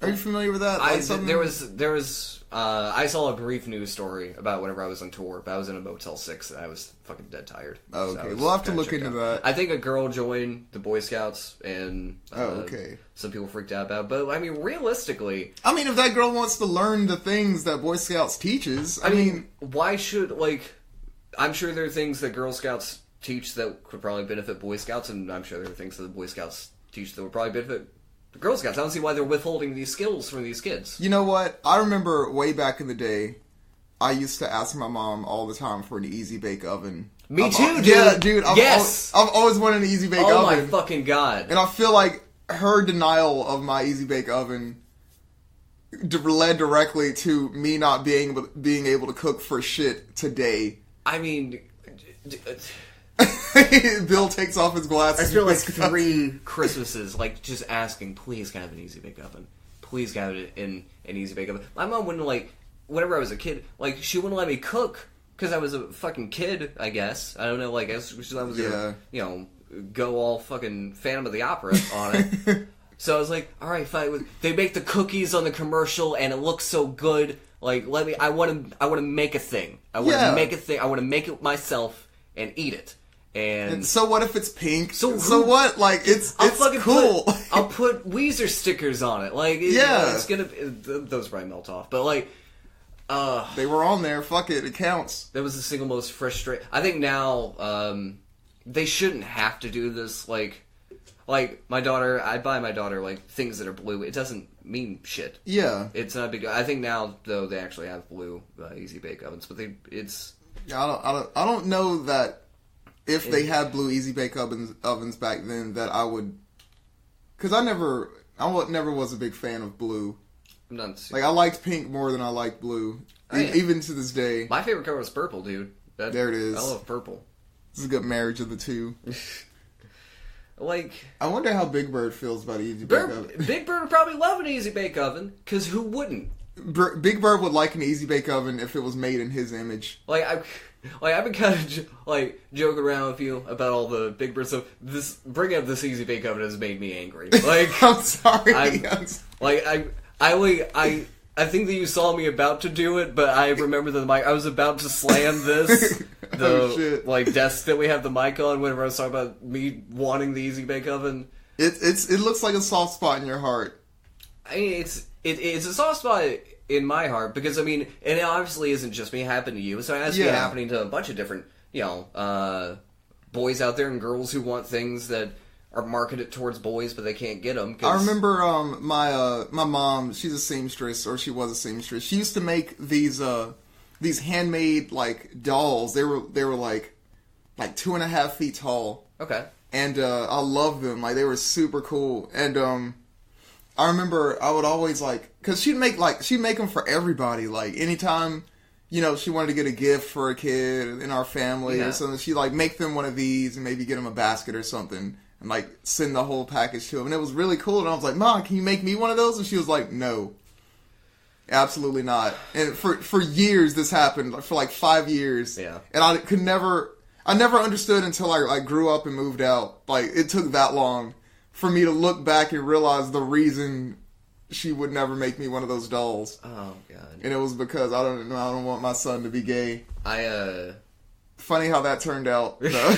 Speaker 1: Are you familiar with that?
Speaker 2: I saw a brief news story about whenever I was on tour, but I was in a Motel 6 and I was fucking dead tired.
Speaker 1: Oh, okay.
Speaker 2: So
Speaker 1: We'll have to look into that.
Speaker 2: I think a girl joined the Boy Scouts and some people freaked out about it. But, I mean, realistically...
Speaker 1: I mean, if that girl wants to learn the things that Boy Scouts teaches, I mean...
Speaker 2: Why should, like... I'm sure there are things that Girl Scouts teach that could probably benefit Boy Scouts, and I'm sure there are things that the Boy Scouts teach that would probably benefit the Girl Scouts. I don't see why they're withholding these skills from these kids.
Speaker 1: You know what? I remember way back in the day, I used to ask my mom all the time for an Easy Bake Oven.
Speaker 2: Me too, dude.
Speaker 1: Yeah, dude.
Speaker 2: Yes!
Speaker 1: I've always wanted an Easy Bake Oven.
Speaker 2: Oh my fucking god.
Speaker 1: And I feel like her denial of my Easy Bake Oven led directly to me not being able to cook for shit today.
Speaker 2: I mean...
Speaker 1: Bill takes off his glasses.
Speaker 2: I feel like 3 Christmases, like, just asking, please can I have an Easy Bake Oven? Please can I have it in an Easy Bake Oven? My mom wouldn't, like, whenever I was a kid, like, she wouldn't let me cook, because I was a fucking kid, I guess. I don't know, like, I was gonna, you know, go all fucking Phantom of the Opera on it. So I was like, alright, fine. They make the cookies on the commercial, and it looks so good. Like, I want to make a thing. I want to make a thing. I want to make it myself and eat it. And
Speaker 1: so what if it's pink? So what? Like, it's cool.
Speaker 2: I'll put Weezer stickers on it. Like, it's gonna... Those probably melt off. But, like...
Speaker 1: they were on there. Fuck it. It counts.
Speaker 2: That was the single most frustrating... I think now, they shouldn't have to do this, like, my daughter... I buy my daughter, like, things that are blue. It doesn't mean shit.
Speaker 1: Yeah.
Speaker 2: It's not a big... I think now, though, they actually have blue Easy Bake Ovens. But it's...
Speaker 1: I don't know that... If they had blue Easy Bake ovens back then, that I would... Because I never was a big fan of blue. Like, I liked pink more than I liked blue. Even to this day.
Speaker 2: My favorite color was purple, dude.
Speaker 1: There it is.
Speaker 2: I love purple.
Speaker 1: This is a good marriage of the two.
Speaker 2: Like...
Speaker 1: I wonder how Big Bird feels about Easy Bake Oven.
Speaker 2: Big Bird would probably love an Easy Bake Oven, because who wouldn't?
Speaker 1: Big Bird would like an Easy Bake Oven if it was made in his image.
Speaker 2: I've been kind of joking around with you about all the Big Bird stuff. Bringing up this Easy Bake Oven has made me angry. Like,
Speaker 1: I'm sorry.
Speaker 2: I think that you saw me about to do it, but I remember that I was about to slam this desk that we have the mic on whenever I was talking about me wanting the Easy Bake Oven.
Speaker 1: It looks like a soft spot in your heart.
Speaker 2: I mean, it's a soft spot in my heart, because, I mean, and it obviously isn't just me, it happened to you, so it has to be happening to a bunch of different, boys out there and girls who want things that are marketed towards boys, but they can't get them.
Speaker 1: I remember my mom, she's a seamstress, or she was a seamstress. She used to make these handmade, like, dolls. They were like 2.5 feet tall.
Speaker 2: Okay.
Speaker 1: And I loved them. Like, they were super cool. And I remember I would always, like, because she'd make them for everybody. Like, anytime, she wanted to get a gift for a kid in our family or something, she'd, like, make them one of these and maybe get them a basket or something and, like, send the whole package to them. And it was really cool. And I was like, Mom, can you make me one of those? And she was like, no. Absolutely not. And for years this happened, for, like, 5 years.
Speaker 2: Yeah.
Speaker 1: And I never understood until I grew up and moved out. Like, it took that long for me to look back and realize the reason she would never make me one of those dolls.
Speaker 2: Oh, God.
Speaker 1: And it was because I don't want my son to be gay. Funny how that turned out, though.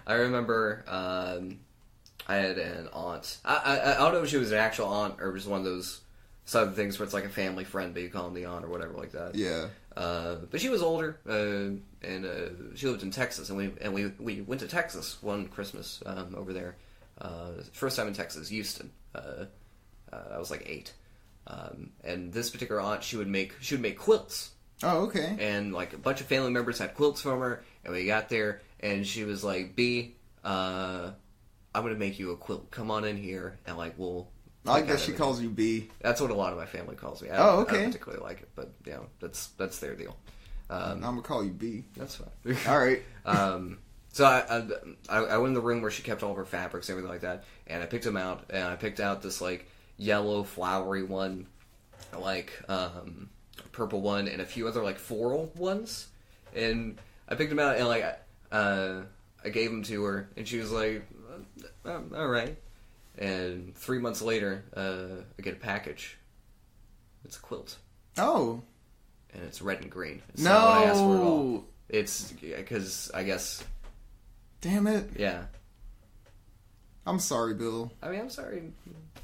Speaker 2: I remember I had an aunt. I don't know if she was an actual aunt or just one of those sort of things where it's like a family friend, but you call them the aunt or whatever like that.
Speaker 1: Yeah.
Speaker 2: But she was older, and she lived in Texas, and we went to Texas one Christmas over there. First time in Texas, Houston. I was like 8, and this particular aunt, she would make quilts.
Speaker 1: Oh, okay.
Speaker 2: And like a bunch of family members had quilts from her, and we got there, and she was like, "B, I'm gonna make you a quilt. Come on in here, and like we'll."
Speaker 1: I guess she calls you B.
Speaker 2: That's what a lot of my family calls me.
Speaker 1: Okay.
Speaker 2: I don't particularly like it, but that's their deal.
Speaker 1: I'm gonna call you B.
Speaker 2: That's fine.
Speaker 1: All right.
Speaker 2: So I went in the room where she kept all of her fabrics and everything like that, and I picked them out, and I picked out this like yellow flowery one, like purple one, and a few other like floral ones, and I picked them out, and like I gave them to her, and she was like, all right. And 3 months later, I get a package It's a quilt.
Speaker 1: Oh.
Speaker 2: And it's red and green. It's
Speaker 1: no.
Speaker 2: not what I asked for at all. It's because I guess.
Speaker 1: Damn it.
Speaker 2: Yeah.
Speaker 1: I'm sorry, Bill.
Speaker 2: I mean, I'm sorry.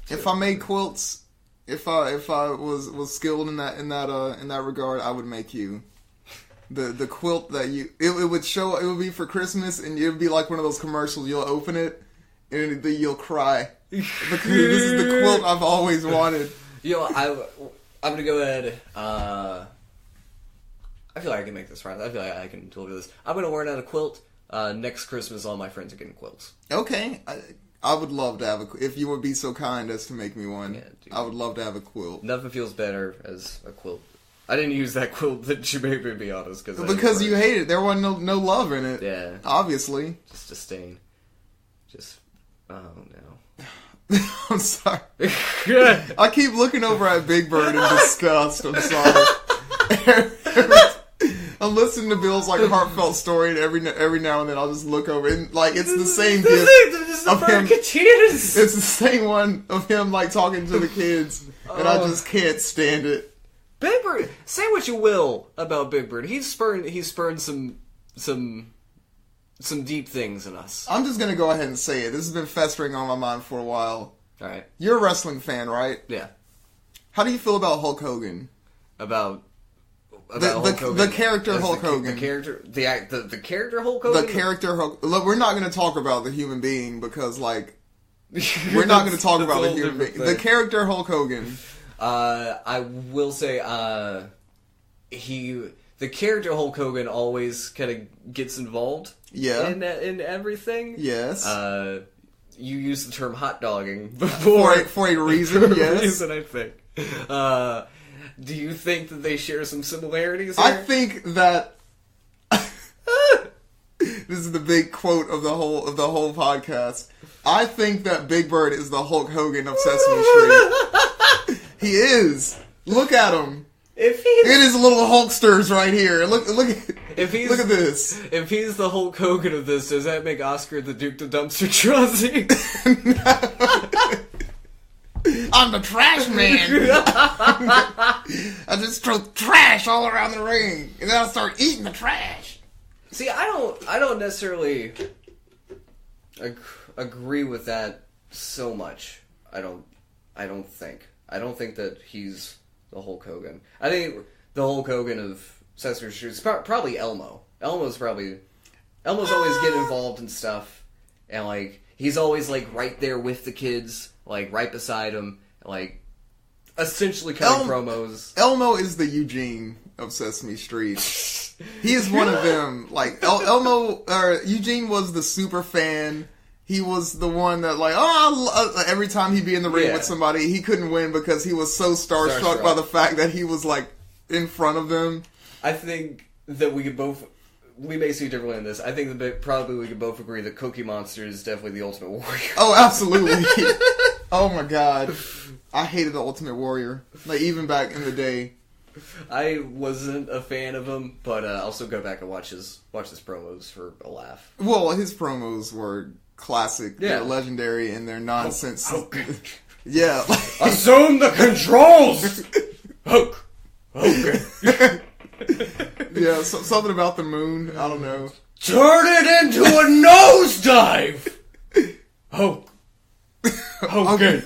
Speaker 1: If I made quilts, if I was skilled in that regard, I would make you the quilt that you. It would show. It would be for Christmas, and it would be like one of those commercials. You'll open it, and you'll cry because this is the quilt I've always wanted.
Speaker 2: I'm gonna go ahead. I feel like I can make this right. I feel like I can deliver this. I'm gonna learn how to quilt. Next Christmas, all my friends are getting quilts.
Speaker 1: Okay. I would love to have if you would be so kind as to make me one.
Speaker 2: Yeah,
Speaker 1: I would love to have a quilt.
Speaker 2: Nothing feels better as a quilt. I didn't use that quilt that you made me, to be honest.
Speaker 1: Because you hate it. There wasn't no love in it.
Speaker 2: Yeah.
Speaker 1: Obviously.
Speaker 2: Just a stain. Oh no.
Speaker 1: I'm sorry. I keep looking over at Big Bird in disgust. I'm sorry. I'm listening to Bill's like heartfelt story, and every now and then I'll just look over and like it's the same gift of him. It's the same one of him like talking to the kids, and I just can't stand it.
Speaker 2: Big Bird, say what you will about Big Bird, he's spurned some deep things in us.
Speaker 1: I'm just gonna go ahead and say it. This has been festering on my mind for a while.
Speaker 2: All right,
Speaker 1: you're a wrestling fan, right?
Speaker 2: Yeah.
Speaker 1: How do you feel about Hulk Hogan?
Speaker 2: About
Speaker 1: the character Hulk Hogan.
Speaker 2: The character Hulk Hogan?
Speaker 1: The character Hulk... Look, we're not going to talk about the human being because, like... We're not going to talk about the human being. The character Hulk Hogan.
Speaker 2: I will say, the character Hulk Hogan always kind of gets involved.
Speaker 1: Yeah.
Speaker 2: In everything.
Speaker 1: Yes.
Speaker 2: You used the term hot dogging before.
Speaker 1: For a reason, yes.
Speaker 2: For a reason, I think. Do you think that they share some similarities here?
Speaker 1: I think that this is the big quote of the whole podcast. I think that Big Bird is the Hulk Hogan of Sesame Street. He is. Look at him. It is little Hulksters right here. Look at this.
Speaker 2: If he's the Hulk Hogan of this, does that make Oscar the Duke the Dumpster Drozzy?
Speaker 1: No. I'm the trash man. I just throw trash all around the ring, and then I'll start eating the trash.
Speaker 2: See, I don't necessarily agree with that so much. I don't think that he's the Hulk Hogan. I think the Hulk Hogan of Sesame Street is probably Elmo. Elmo's always getting involved in stuff, and like he's always like right there with the kids. Like, right beside him, like, essentially cutting promos.
Speaker 1: Elmo is the Eugene of Sesame Street. He is one of them. Like, Eugene was the super fan. He was the one that, like, every time he'd be in the ring with somebody, he couldn't win because he was so starstruck by the fact that he was, like, in front of them.
Speaker 2: I think that we may see differently in this. I think that probably we could both agree that Cookie Monster is definitely the Ultimate Warrior.
Speaker 1: Oh, absolutely. Oh my god. I hated the Ultimate Warrior. Like, even back in the day.
Speaker 2: I wasn't a fan of him, but I'll still go back and watch his promos for a laugh.
Speaker 1: Well, his promos were classic. Yeah. They're legendary in their nonsense.
Speaker 2: Hulk.
Speaker 1: Yeah.
Speaker 2: Assume the controls! Hulk. Okay.
Speaker 1: Yeah, something about the moon. I don't know.
Speaker 2: Turn it into a nosedive! Hulk. Okay.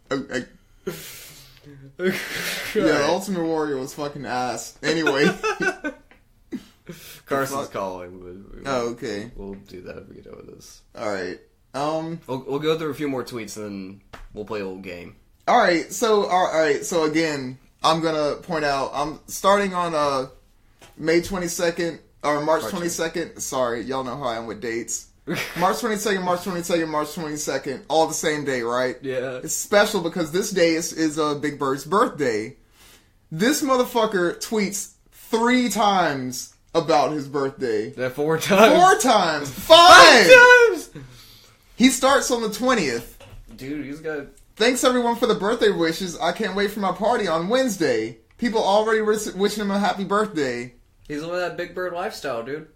Speaker 1: Okay. Yeah, the Ultimate Warrior was fucking ass. Anyway.
Speaker 2: Carson's calling.
Speaker 1: Okay.
Speaker 2: We'll do that if we get over this.
Speaker 1: Alright.
Speaker 2: We'll go through a few more tweets and then we'll play a little game.
Speaker 1: Alright, so again, I'm gonna point out, I'm starting on May 22nd, or March 22nd. Sorry, y'all know how I am with dates. March 22nd, March 22nd, March 22nd, all the same day, right?
Speaker 2: Yeah.
Speaker 1: It's special because this day is Big Bird's birthday. This motherfucker tweets 3 times about his birthday.
Speaker 2: That 4 times?
Speaker 1: 4 times! 5 times! He starts on the 20th.
Speaker 2: Dude, he's got...
Speaker 1: Thanks everyone for the birthday wishes. I can't wait for my party on Wednesday. People already wishing him a happy birthday.
Speaker 2: He's living that Big Bird lifestyle, dude.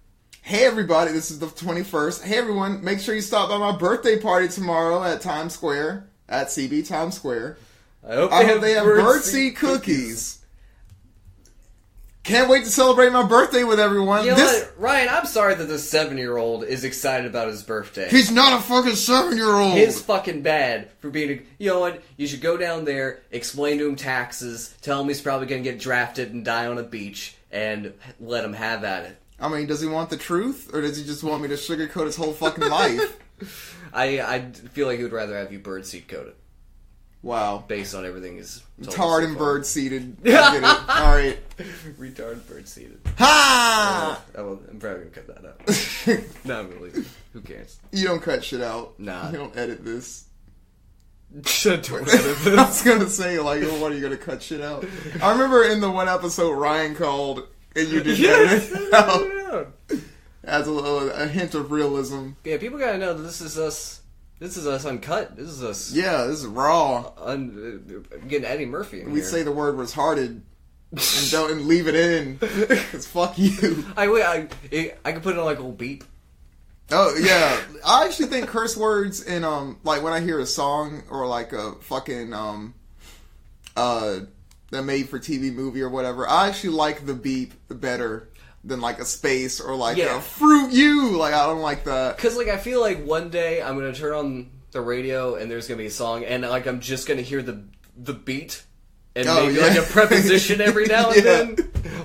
Speaker 1: Hey everybody, this is the 21st. Hey everyone, make sure you stop by my birthday party tomorrow at Times Square, at CB Times Square.
Speaker 2: I hope
Speaker 1: they have birdseed cookies. Can't wait to celebrate my birthday with everyone.
Speaker 2: You know what? Ryan, I'm sorry that this 7-year-old is excited about his birthday.
Speaker 1: He's not a fucking 7-year-old.
Speaker 2: He's fucking bad for being a... You know what? You should go down there, explain to him taxes, tell him he's probably going to get drafted and die on a beach, and let him have at it.
Speaker 1: I mean, does he want the truth? Or does he just want me to sugarcoat his whole fucking life?
Speaker 2: I feel like he would rather have you birdseed coated.
Speaker 1: Wow.
Speaker 2: Based on everything he's told
Speaker 1: Tard
Speaker 2: so
Speaker 1: and
Speaker 2: far.
Speaker 1: bird-seeded. I get it. Alright.
Speaker 2: Retard bird-seeded.
Speaker 1: Ha!
Speaker 2: I'm probably going to cut that out. No, I'm going to leave it. Who cares?
Speaker 1: You don't cut shit out.
Speaker 2: Nah.
Speaker 1: You don't edit this.
Speaker 2: Don't edit this.
Speaker 1: I was gonna say, like, what are you gonna cut shit out? I remember in the one episode Ryan called and you didn't edit it out. Adds a hint of realism.
Speaker 2: Yeah, people gotta know that this is us. This is us uncut. This is us.
Speaker 1: Yeah, this is raw.
Speaker 2: Getting Eddie Murphy in
Speaker 1: We
Speaker 2: here.
Speaker 1: say the word retarded and leave it in. Cause fuck you.
Speaker 2: I could put it on like a little beep.
Speaker 1: Oh yeah, I actually think curse words in like when I hear a song or like a fucking that made for TV movie or whatever, I actually like the beep better than like a space or like a fruit you. Like I don't like that.
Speaker 2: Cause like I feel like one day I'm gonna turn on the radio and there's gonna be a song and like I'm just gonna hear the beat. And maybe like a preposition every now and then.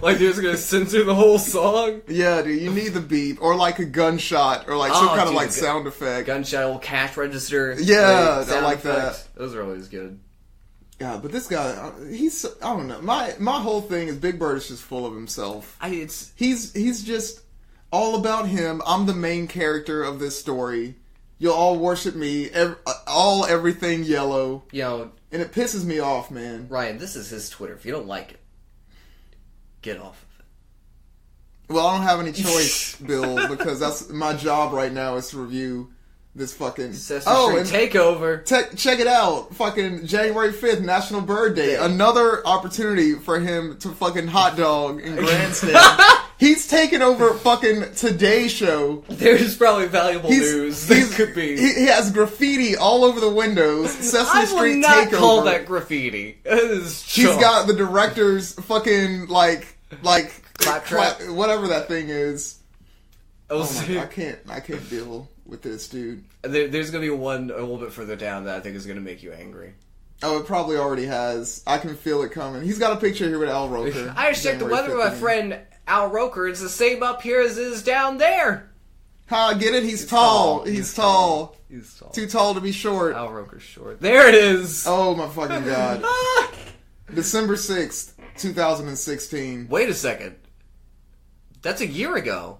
Speaker 2: Like they're just gonna censor the whole song.
Speaker 1: Yeah, dude, you need the beep. Or like a gunshot. Or like some kind of like sound effect.
Speaker 2: Gunshot, little cash register.
Speaker 1: Yeah, I like
Speaker 2: effect.
Speaker 1: that.
Speaker 2: Those are always good.
Speaker 1: Yeah, but this guy, he's, I don't know. My whole thing is Big Bird is just full of himself. He's just all about him. I'm the main character of this story. You'll all worship me. Everything yellow.
Speaker 2: You know,
Speaker 1: and it pisses me off, man.
Speaker 2: Ryan, this is his Twitter. If you don't like it, get off of it.
Speaker 1: Well, I don't have any choice, Bill, because that's my job right now is to review this fucking...
Speaker 2: Sesame Street Takeover.
Speaker 1: Check it out. Fucking January 5th, National Bird Day. Another opportunity for him to fucking hot dog in Grandstand. He's taken over fucking Today Show.
Speaker 2: There's probably valuable news that could be.
Speaker 1: He has graffiti all over the windows. Sesame Street Takeover.
Speaker 2: I would not call that graffiti.
Speaker 1: He's got the director's fucking like whatever that thing is. I can't deal with this, dude.
Speaker 2: There's gonna be one a little bit further down that I think is gonna make you angry.
Speaker 1: Oh, it probably already has. I can feel it coming. He's got a picture here with Al Roker.
Speaker 2: I just checked the weather with my friend Al Roker. It's the same up here as it is down there.
Speaker 1: Ha, get it? He's tall. He's tall.
Speaker 2: He's tall.
Speaker 1: Too tall to be short.
Speaker 2: Al Roker's short. There it is.
Speaker 1: Oh my fucking god. December 6th, 2016.
Speaker 2: Wait a second. That's a year ago.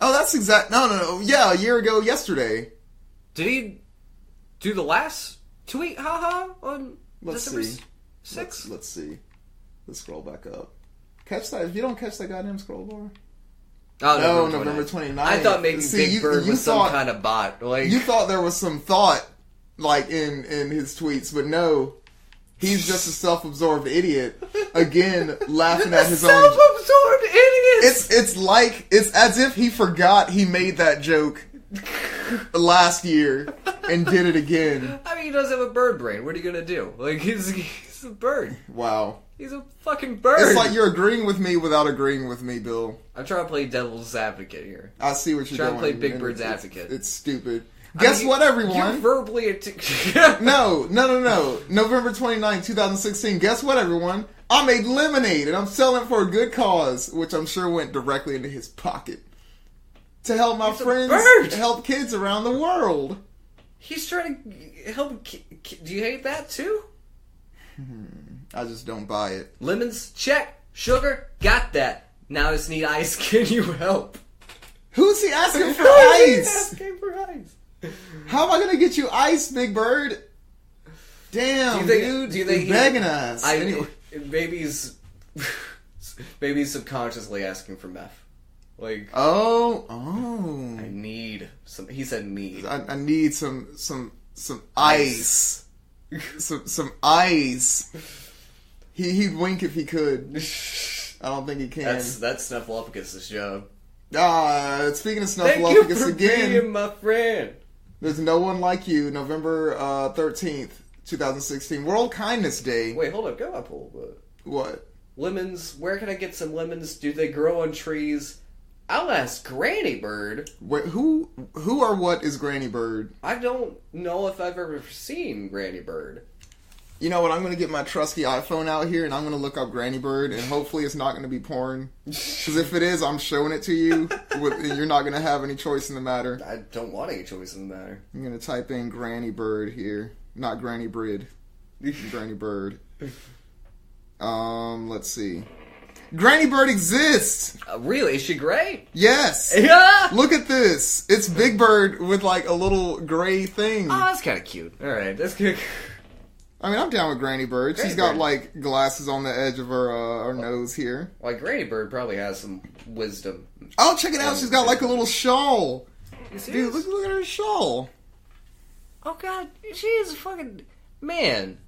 Speaker 1: Oh, that's exact. No. Yeah, a year ago yesterday.
Speaker 2: Did he do the last tweet? Haha. On December 6th?
Speaker 1: Let's see. Let's scroll back up. Catch that. If you don't catch that goddamn scroll bar.
Speaker 2: Oh,
Speaker 1: no, November 29th.
Speaker 2: I thought maybe Big Bird was some kind of bot. Like
Speaker 1: you thought there was some thought, like in his tweets, but no, he's just a self-absorbed idiot. Again, laughing at his own.
Speaker 2: Self-absorbed idiot.
Speaker 1: It's as if he forgot he made that joke last year and did it again.
Speaker 2: I mean, he does have a bird brain. What are you gonna do? Like he's a bird.
Speaker 1: Wow.
Speaker 2: He's a fucking bird.
Speaker 1: It's like you're agreeing with me without agreeing with me, Bill.
Speaker 2: I'm trying to play devil's advocate here.
Speaker 1: I see what you're doing.
Speaker 2: Trying to play Big Bird's advocate.
Speaker 1: It's stupid. Guess what, everyone?
Speaker 2: You're verbally...
Speaker 1: No. November 29, 2016. Guess what, everyone? I made lemonade, and I'm selling it for a good cause, which I'm sure went directly into his pocket. To help my friends help kids around the world.
Speaker 2: He's trying to help... Do you hate that, too?
Speaker 1: I just don't buy it.
Speaker 2: Lemons, check. Sugar, got that. Now I just need ice. Can you help?
Speaker 1: Who's he asking for ice?
Speaker 2: Asking for ice.
Speaker 1: How am I going to get you ice, Big Bird? Damn, dude. Do you think he's begging us?
Speaker 2: Anyway. Maybe he's subconsciously asking for meth. Like,
Speaker 1: oh.
Speaker 2: I need some. He said need.
Speaker 1: I need some ice. some ice. He'd wink if he could. I don't think he can.
Speaker 2: That's Snuffleupagus' job.
Speaker 1: Speaking of Snuffleupagus again.
Speaker 2: Thank you for being my friend.
Speaker 1: There's No One Like You, November 13th, 2016, World Kindness Day.
Speaker 2: Wait, hold up. Go up a little bit.
Speaker 1: What?
Speaker 2: Lemons. Where can I get some lemons? Do they grow on trees? I'll ask Granny Bird.
Speaker 1: Wait, who or what is Granny Bird?
Speaker 2: I don't know if I've ever seen Granny Bird.
Speaker 1: You know what? I'm going to get my trusty iPhone out here and I'm going to look up Granny Bird, and hopefully it's not going to be porn. Because if it is, I'm showing it to you. And you're not going to have any choice in the matter.
Speaker 2: I don't want any choice in the matter.
Speaker 1: I'm going to type in Granny Bird here. Not Granny Brid. Granny Bird. Let's see. Granny Bird exists!
Speaker 2: Really? Is she gray?
Speaker 1: Yes!
Speaker 2: Yeah!
Speaker 1: Look at this! It's Big Bird with like a little gray thing.
Speaker 2: Oh, that's kind of cute. Alright, that's good.
Speaker 1: I mean, I'm down with Granny Bird. She's got like glasses on the edge of her nose here.
Speaker 2: Like, Granny Bird probably has some wisdom.
Speaker 1: Oh, check it out! She's got like a little shawl.
Speaker 2: Dude,
Speaker 1: look at her shawl.
Speaker 2: Oh god, she is a fucking man.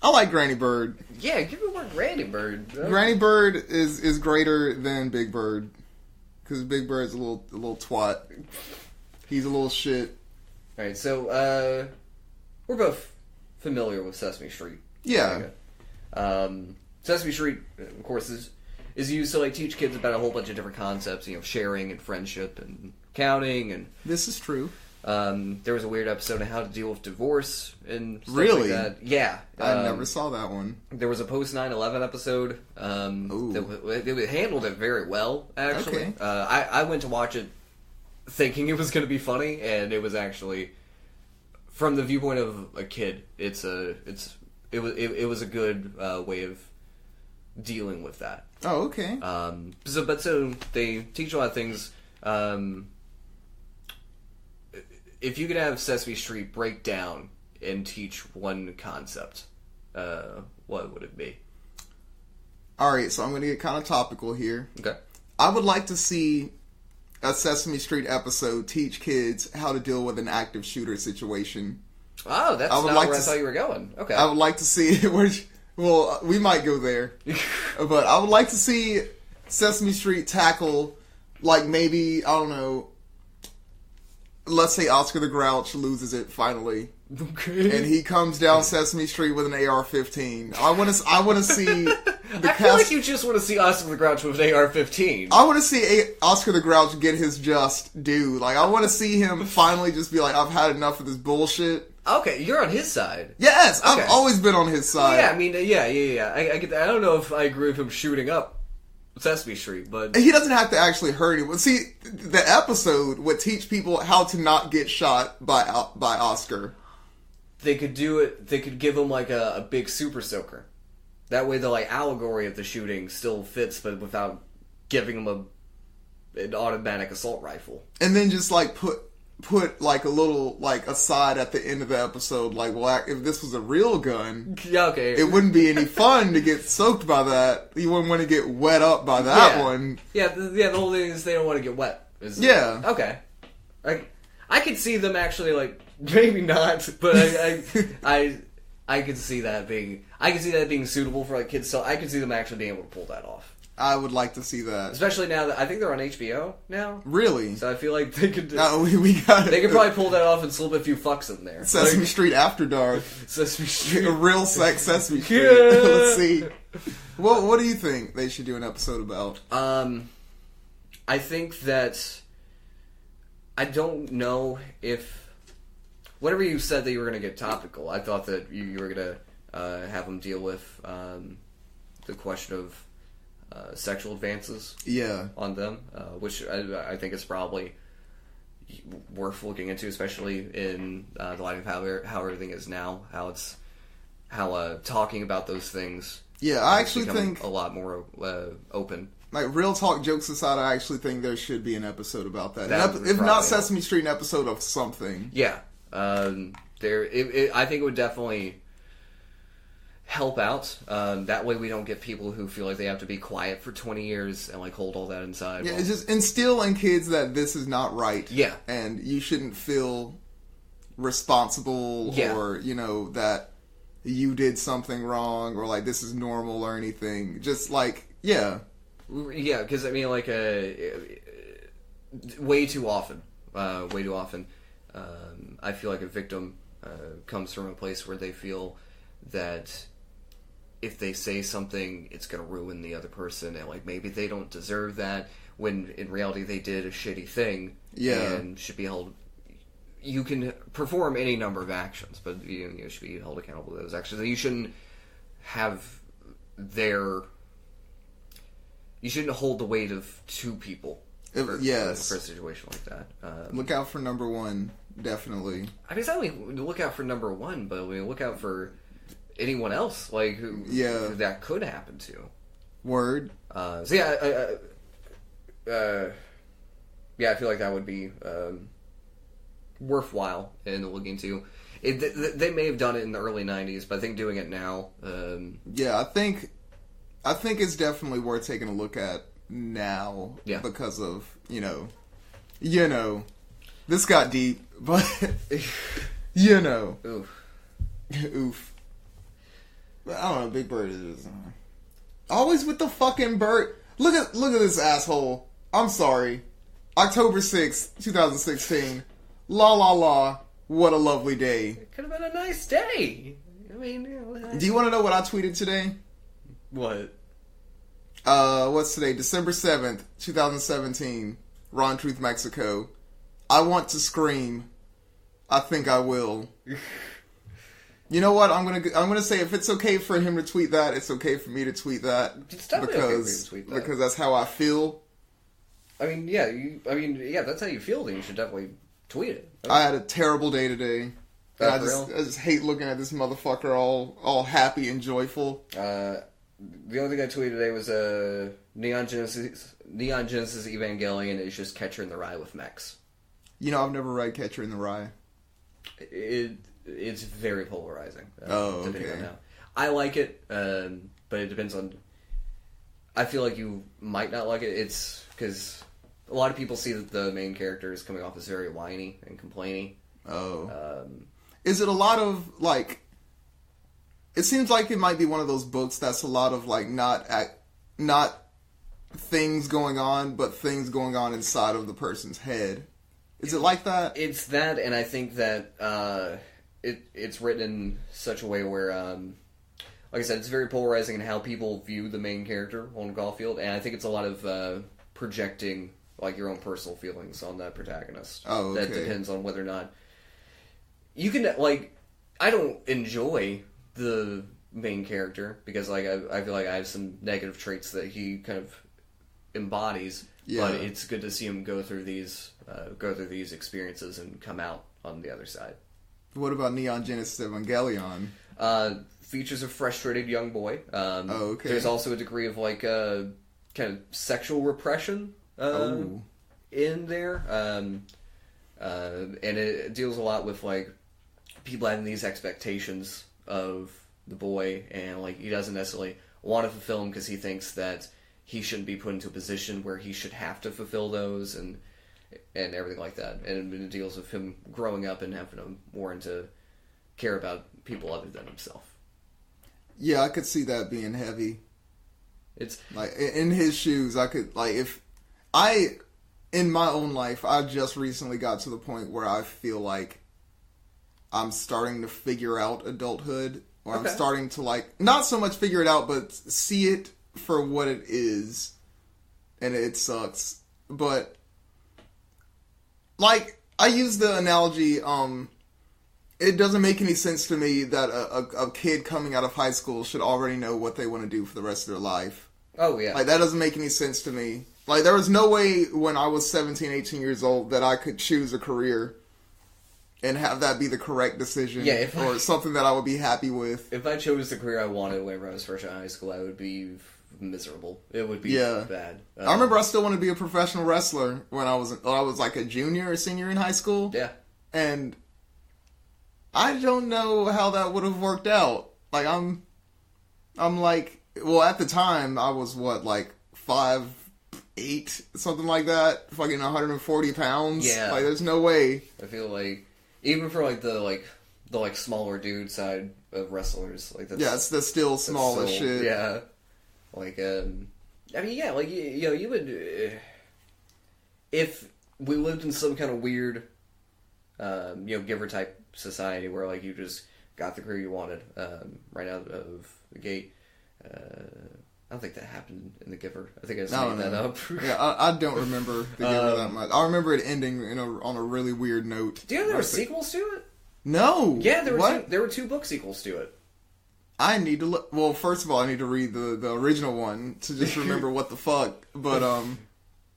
Speaker 1: I like Granny Bird.
Speaker 2: Yeah, give me more Granny Bird.
Speaker 1: Granny Bird is greater than Big Bird, because Big Bird's a little twat. He's a little shit.
Speaker 2: All right, so we're both familiar with Sesame Street.
Speaker 1: Yeah.
Speaker 2: Sesame Street, of course, is used to like teach kids about a whole bunch of different concepts. You know, sharing and friendship and counting and.
Speaker 1: This is true.
Speaker 2: There was a weird episode on how to deal with divorce and stuff
Speaker 1: really?
Speaker 2: like that. Yeah.
Speaker 1: I never saw that one.
Speaker 2: There was a post 9/11 episode that handled it very well, actually.
Speaker 1: Okay.
Speaker 2: I went to watch it thinking it was going to be funny, and it was actually, from the viewpoint of a kid, it was a good way of dealing with that.
Speaker 1: Oh, okay.
Speaker 2: So they teach a lot of things. If you could have Sesame Street break down and teach one concept, what would it be?
Speaker 1: Alright, so I'm going to get kind of topical here.
Speaker 2: Okay.
Speaker 1: I would like to see a Sesame Street episode teach kids how to deal with an active shooter situation.
Speaker 2: Oh, that's not where I thought you were going. Okay.
Speaker 1: I would like to see... Well, we might go there. But I would like to see Sesame Street tackle, like, maybe, I don't know... Let's say Oscar the Grouch loses it finally,
Speaker 2: okay,
Speaker 1: and he comes down Sesame Street with an AR-15. I want to see.
Speaker 2: I feel like you just want to see Oscar the Grouch with an AR-15.
Speaker 1: I want to see Oscar the Grouch get his just due. Like, I want to see him finally just be like, "I've had enough of this bullshit."
Speaker 2: Okay, you're on his side.
Speaker 1: Yes,
Speaker 2: okay.
Speaker 1: I've always been on his side.
Speaker 2: Yeah, I mean, yeah. I get that. I don't know if I agree with him shooting up Sesame Street, but
Speaker 1: he doesn't have to actually hurt anyone. See, the episode would teach people how to not get shot by Oscar.
Speaker 2: They could do it. They could give him like a big super soaker. That way, the like allegory of the shooting still fits, but without giving him an automatic assault rifle.
Speaker 1: And then just like put like a little like aside at the end of the episode, like, well, if this was a real gun,
Speaker 2: yeah, okay,
Speaker 1: it wouldn't be any fun to get soaked by that. You wouldn't want to get wet up by that one.
Speaker 2: Yeah, the whole thing is they don't want to get wet.
Speaker 1: Yeah.
Speaker 2: Okay. I could see them actually like maybe not, but I could see that being suitable for like kids. So I could see them actually being able to pull that off.
Speaker 1: I would like to see that,
Speaker 2: especially now that I think they're on HBO now.
Speaker 1: Really?
Speaker 2: So I feel like they could.
Speaker 1: We got.
Speaker 2: They could probably pull that off and slip a few fucks in there.
Speaker 1: Sesame Street After Dark.
Speaker 2: Sesame Street.
Speaker 1: A real sex Sesame Street.
Speaker 2: Yeah.
Speaker 1: Let's see. What do you think they should do an episode about?
Speaker 2: I think that I don't know if whatever you said that you were going to get topical. I thought that you were going to have them deal with the question of sexual advances on them, which I think is probably worth looking into, especially in the light of how everything is now, how talking about those things
Speaker 1: I actually think
Speaker 2: a lot more open.
Speaker 1: Like, real talk, jokes aside, I actually think there should be an episode about that. If not
Speaker 2: help.
Speaker 1: Sesame Street, an episode of something.
Speaker 2: Yeah. I think it would definitely help out. That way we don't get people who feel like they have to be quiet for 20 years and like hold all that inside.
Speaker 1: Yeah, it's just instill in kids that this is not right.
Speaker 2: Yeah.
Speaker 1: And you shouldn't feel responsible or, that you did something wrong or like this is normal or anything. Just like, yeah.
Speaker 2: Yeah, because I mean, like, way too often, I feel like a victim comes from a place where they feel that if they say something, it's going to ruin the other person, and like maybe they don't deserve that, when in reality they did a shitty thing, and should be held. You can perform any number of actions, but you should be held accountable to those actions. You shouldn't have you shouldn't hold the weight of two people for a situation like that.
Speaker 1: Look out for number one, definitely.
Speaker 2: I mean, it's not only look out for number one, but look out for anyone else, like who that could happen to.
Speaker 1: Word.
Speaker 2: I feel like that would be worthwhile in looking into. They may have done it in the early '90s, but I think doing it now.
Speaker 1: I think it's definitely worth taking a look at now because of this got deep, but oof. But I don't know. Big Bird is always with the fucking bird. Look at this asshole. I'm sorry. October 6th, 2016. La la la. What a lovely day.
Speaker 2: It could have been a nice day. I mean,
Speaker 1: do you want to know what I tweeted today?
Speaker 2: What?
Speaker 1: What's today? December 7th, 2017. Ron Truth Mexico. I want to scream. I think I will. You know what? I'm gonna say if it's okay for him to tweet that, it's okay for me to tweet that.
Speaker 2: It's definitely okay for you to tweet that.
Speaker 1: Because that's how I feel.
Speaker 2: I mean, that's how you feel. Then you should definitely tweet it.
Speaker 1: I had a terrible day today. I just hate looking at this motherfucker all happy and joyful.
Speaker 2: The only thing I tweeted today was Neon Genesis Evangelion is just Catcher in the Rye with mechs.
Speaker 1: I've never read Catcher in the Rye.
Speaker 2: It's very polarizing.
Speaker 1: Okay.
Speaker 2: On how. I like it, but it depends on. I feel like you might not like it. It's because a lot of people see that the main character is coming off as very whiny and complaining.
Speaker 1: Oh. Is it a lot of like? It seems like it might be one of those books that's a lot of like not things going on, but things going on inside of the person's head. Is it like that?
Speaker 2: It's that, and I think that it's written in such a way where, like I said, it's very polarizing in how people view the main character on Caulfield, and I think it's a lot of projecting like your own personal feelings on that protagonist.
Speaker 1: Oh, okay.
Speaker 2: That depends on whether or not you can like. I don't enjoy the main character because like I feel like I have some negative traits that he kind of embodies. Yeah. But it's good to see him go through these experiences and come out on the other side.
Speaker 1: What about Neon Genesis Evangelion?
Speaker 2: Features a frustrated young boy.
Speaker 1: Okay.
Speaker 2: There's also a degree of like kind of sexual repression in there, and it deals a lot with like people having these expectations of the boy, and like he doesn't necessarily want to fulfill them because he thinks that he shouldn't be put into a position where he should have to fulfill those and everything like that. And it deals with him growing up and having to more to care about people other than himself.
Speaker 1: Yeah, I could see that being heavy.
Speaker 2: It's
Speaker 1: like in his shoes. I could in my own life, I just recently got to the point where I feel like I'm starting to figure out adulthood, or I'm starting to like not so much figure it out, but see it for what it is, and it sucks. But like I use the analogy, it doesn't make any sense to me that a kid coming out of high school should already know what they want to do for the rest of their life.
Speaker 2: Oh yeah,
Speaker 1: like that doesn't make any sense to me. Like there was no way when I was 17, 18 years old that I could choose a career and have that be the correct decision, or something that I would be happy with.
Speaker 2: If I chose the career I wanted whenever I was fresh out of high school, I would be miserable. It would be bad.
Speaker 1: I remember I still wanted to be a professional wrestler when I was like a junior or senior in high school.
Speaker 2: Yeah.
Speaker 1: And I don't know how that would have worked out. Like I'm like, well, at the time I was like 5'8", something like that, fucking 140 pounds.
Speaker 2: Yeah.
Speaker 1: Like there's no way.
Speaker 2: I feel like even for like the smaller dude side of wrestlers, like
Speaker 1: that's still small as shit.
Speaker 2: Yeah. Like, I mean, yeah, like, you would, if we lived in some kind of weird giver type society where like you just got the career you wanted right out of the gate. I don't think that happened in The Giver. I think I just made that up.
Speaker 1: Yeah, I don't remember The Giver that much. I remember it ending on a really weird note.
Speaker 2: Do you know there were sequels to it?
Speaker 1: No.
Speaker 2: Yeah, there were two book sequels to it.
Speaker 1: I need to look. Well, first of all, I need to read the original one to just remember what the fuck. But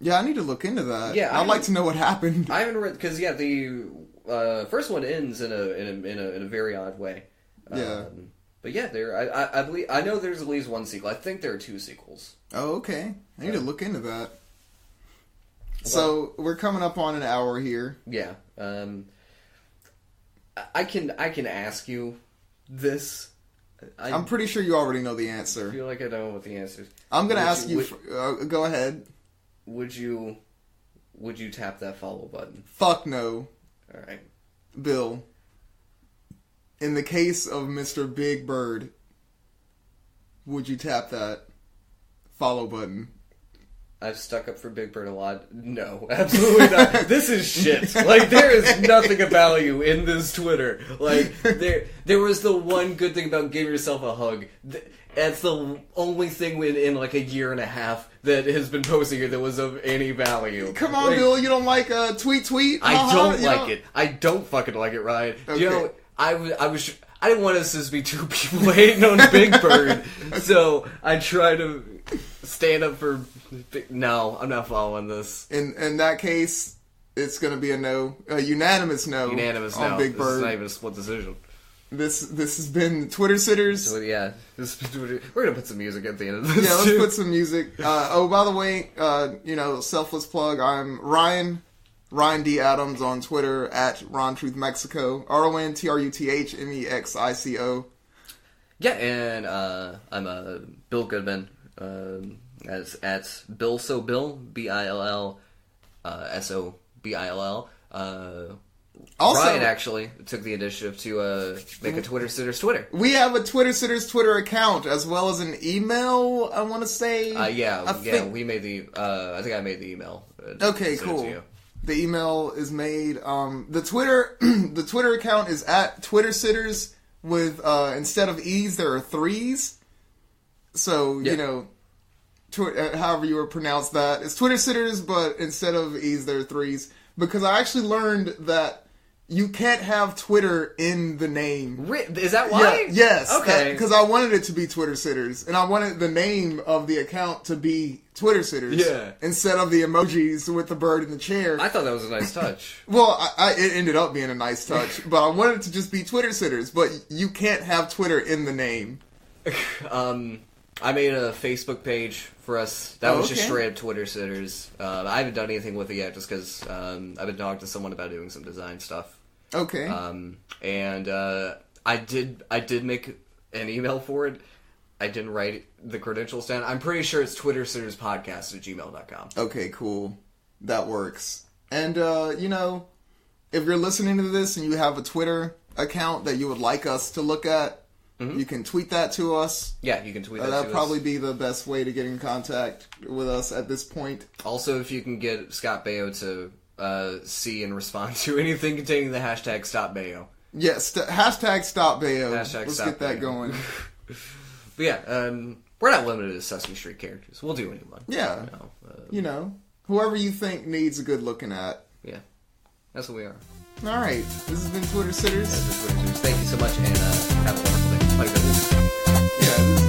Speaker 1: yeah, I need to look into that. Yeah, I'd like to know what happened.
Speaker 2: I haven't read because the first one ends in a very odd way.
Speaker 1: Yeah.
Speaker 2: But yeah, I believe I know there's at least one sequel. I think there are two sequels.
Speaker 1: Oh, okay. I need to look into that. So we're coming up on an hour here.
Speaker 2: Yeah. I can ask you this.
Speaker 1: I'm pretty sure you already know the answer.
Speaker 2: I feel like I know what the answer is.
Speaker 1: I'm gonna ask you. Go ahead.
Speaker 2: Would you tap that follow button?
Speaker 1: Fuck no.
Speaker 2: All right,
Speaker 1: Bill. In the case of Mr. Big Bird, would you tap that follow button?
Speaker 2: I've stuck up for Big Bird a lot. No, absolutely not. This is shit. Like, there is nothing of value in this Twitter. Like, there was the one good thing about giving yourself a hug. That's the only thing in like a year and a half that has been posted here that was of any value.
Speaker 1: Come on, Bill, you don't like tweet?
Speaker 2: I don't like it. I don't fucking like it, Ryan. Okay. You know, I didn't want us to just be two people hating on Big Bird, so I try to stand up for... No, I'm not following this.
Speaker 1: In that case, it's going to be a unanimous no. On Big Bird.
Speaker 2: This is not even a split decision.
Speaker 1: This has been Twitter Sitters.
Speaker 2: So, yeah, we're going to put some music at the end of this.
Speaker 1: Yeah, let's put some music. By the way, selfless plug. I'm Ryan D. Adams on Twitter at RonTruthMexico. RonTruthMexico. Yeah,
Speaker 2: and I'm Bill Goodman. As at Bill So Bill BILL SOBILL. Also, Ryan actually took the initiative to make a Twitter Sitters Twitter.
Speaker 1: We have a Twitter Sitters Twitter account as well as an email. I want to say.
Speaker 2: We made the. I think I made the email.
Speaker 1: Okay, cool. The email is made. The Twitter account is at Twitter Sitters with instead of E's there are 3's. So however you would pronounce that. It's Twitter Sitters, but instead of E's, there are 3's. Because I actually learned that you can't have Twitter in the name.
Speaker 2: Is that why?
Speaker 1: Yeah, yes.
Speaker 2: Okay.
Speaker 1: Because I wanted it to be Twitter Sitters. And I wanted the name of the account to be Twitter Sitters.
Speaker 2: Yeah.
Speaker 1: Instead of the emojis with the bird in the chair.
Speaker 2: I thought that was a nice touch.
Speaker 1: Well, it ended up being a nice touch. But I wanted it to just be Twitter Sitters. But you can't have Twitter in the name.
Speaker 2: I made a Facebook page for us. That was just straight up Twitter Sitters. I haven't done anything with it yet just because I've been talking to someone about doing some design stuff.
Speaker 1: Okay.
Speaker 2: And I did make an email for it. I didn't write the credentials down. I'm pretty sure it's twittersitterspodcast@gmail.com.
Speaker 1: Okay, cool. That works. And, if you're listening to this and you have a Twitter account that you would like us to look at, you can tweet that to us.
Speaker 2: Yeah, you can tweet that to us.
Speaker 1: That'd probably be the best way to get in contact with us at this point.
Speaker 2: Also, if you can get Scott Baio to see and respond to anything containing the hashtag StopBaio.
Speaker 1: Yes, hashtag StopBaio.
Speaker 2: Let's
Speaker 1: get that going.
Speaker 2: But yeah, we're not limited to Sesame Street characters. We'll do anyone.
Speaker 1: Yeah. Whoever you think needs a good looking at.
Speaker 2: Yeah. That's what we are.
Speaker 1: All right. This has been Twitter Sitters.
Speaker 2: Thank you so much, and have a wonderful day. Bye, guys.
Speaker 1: Yeah.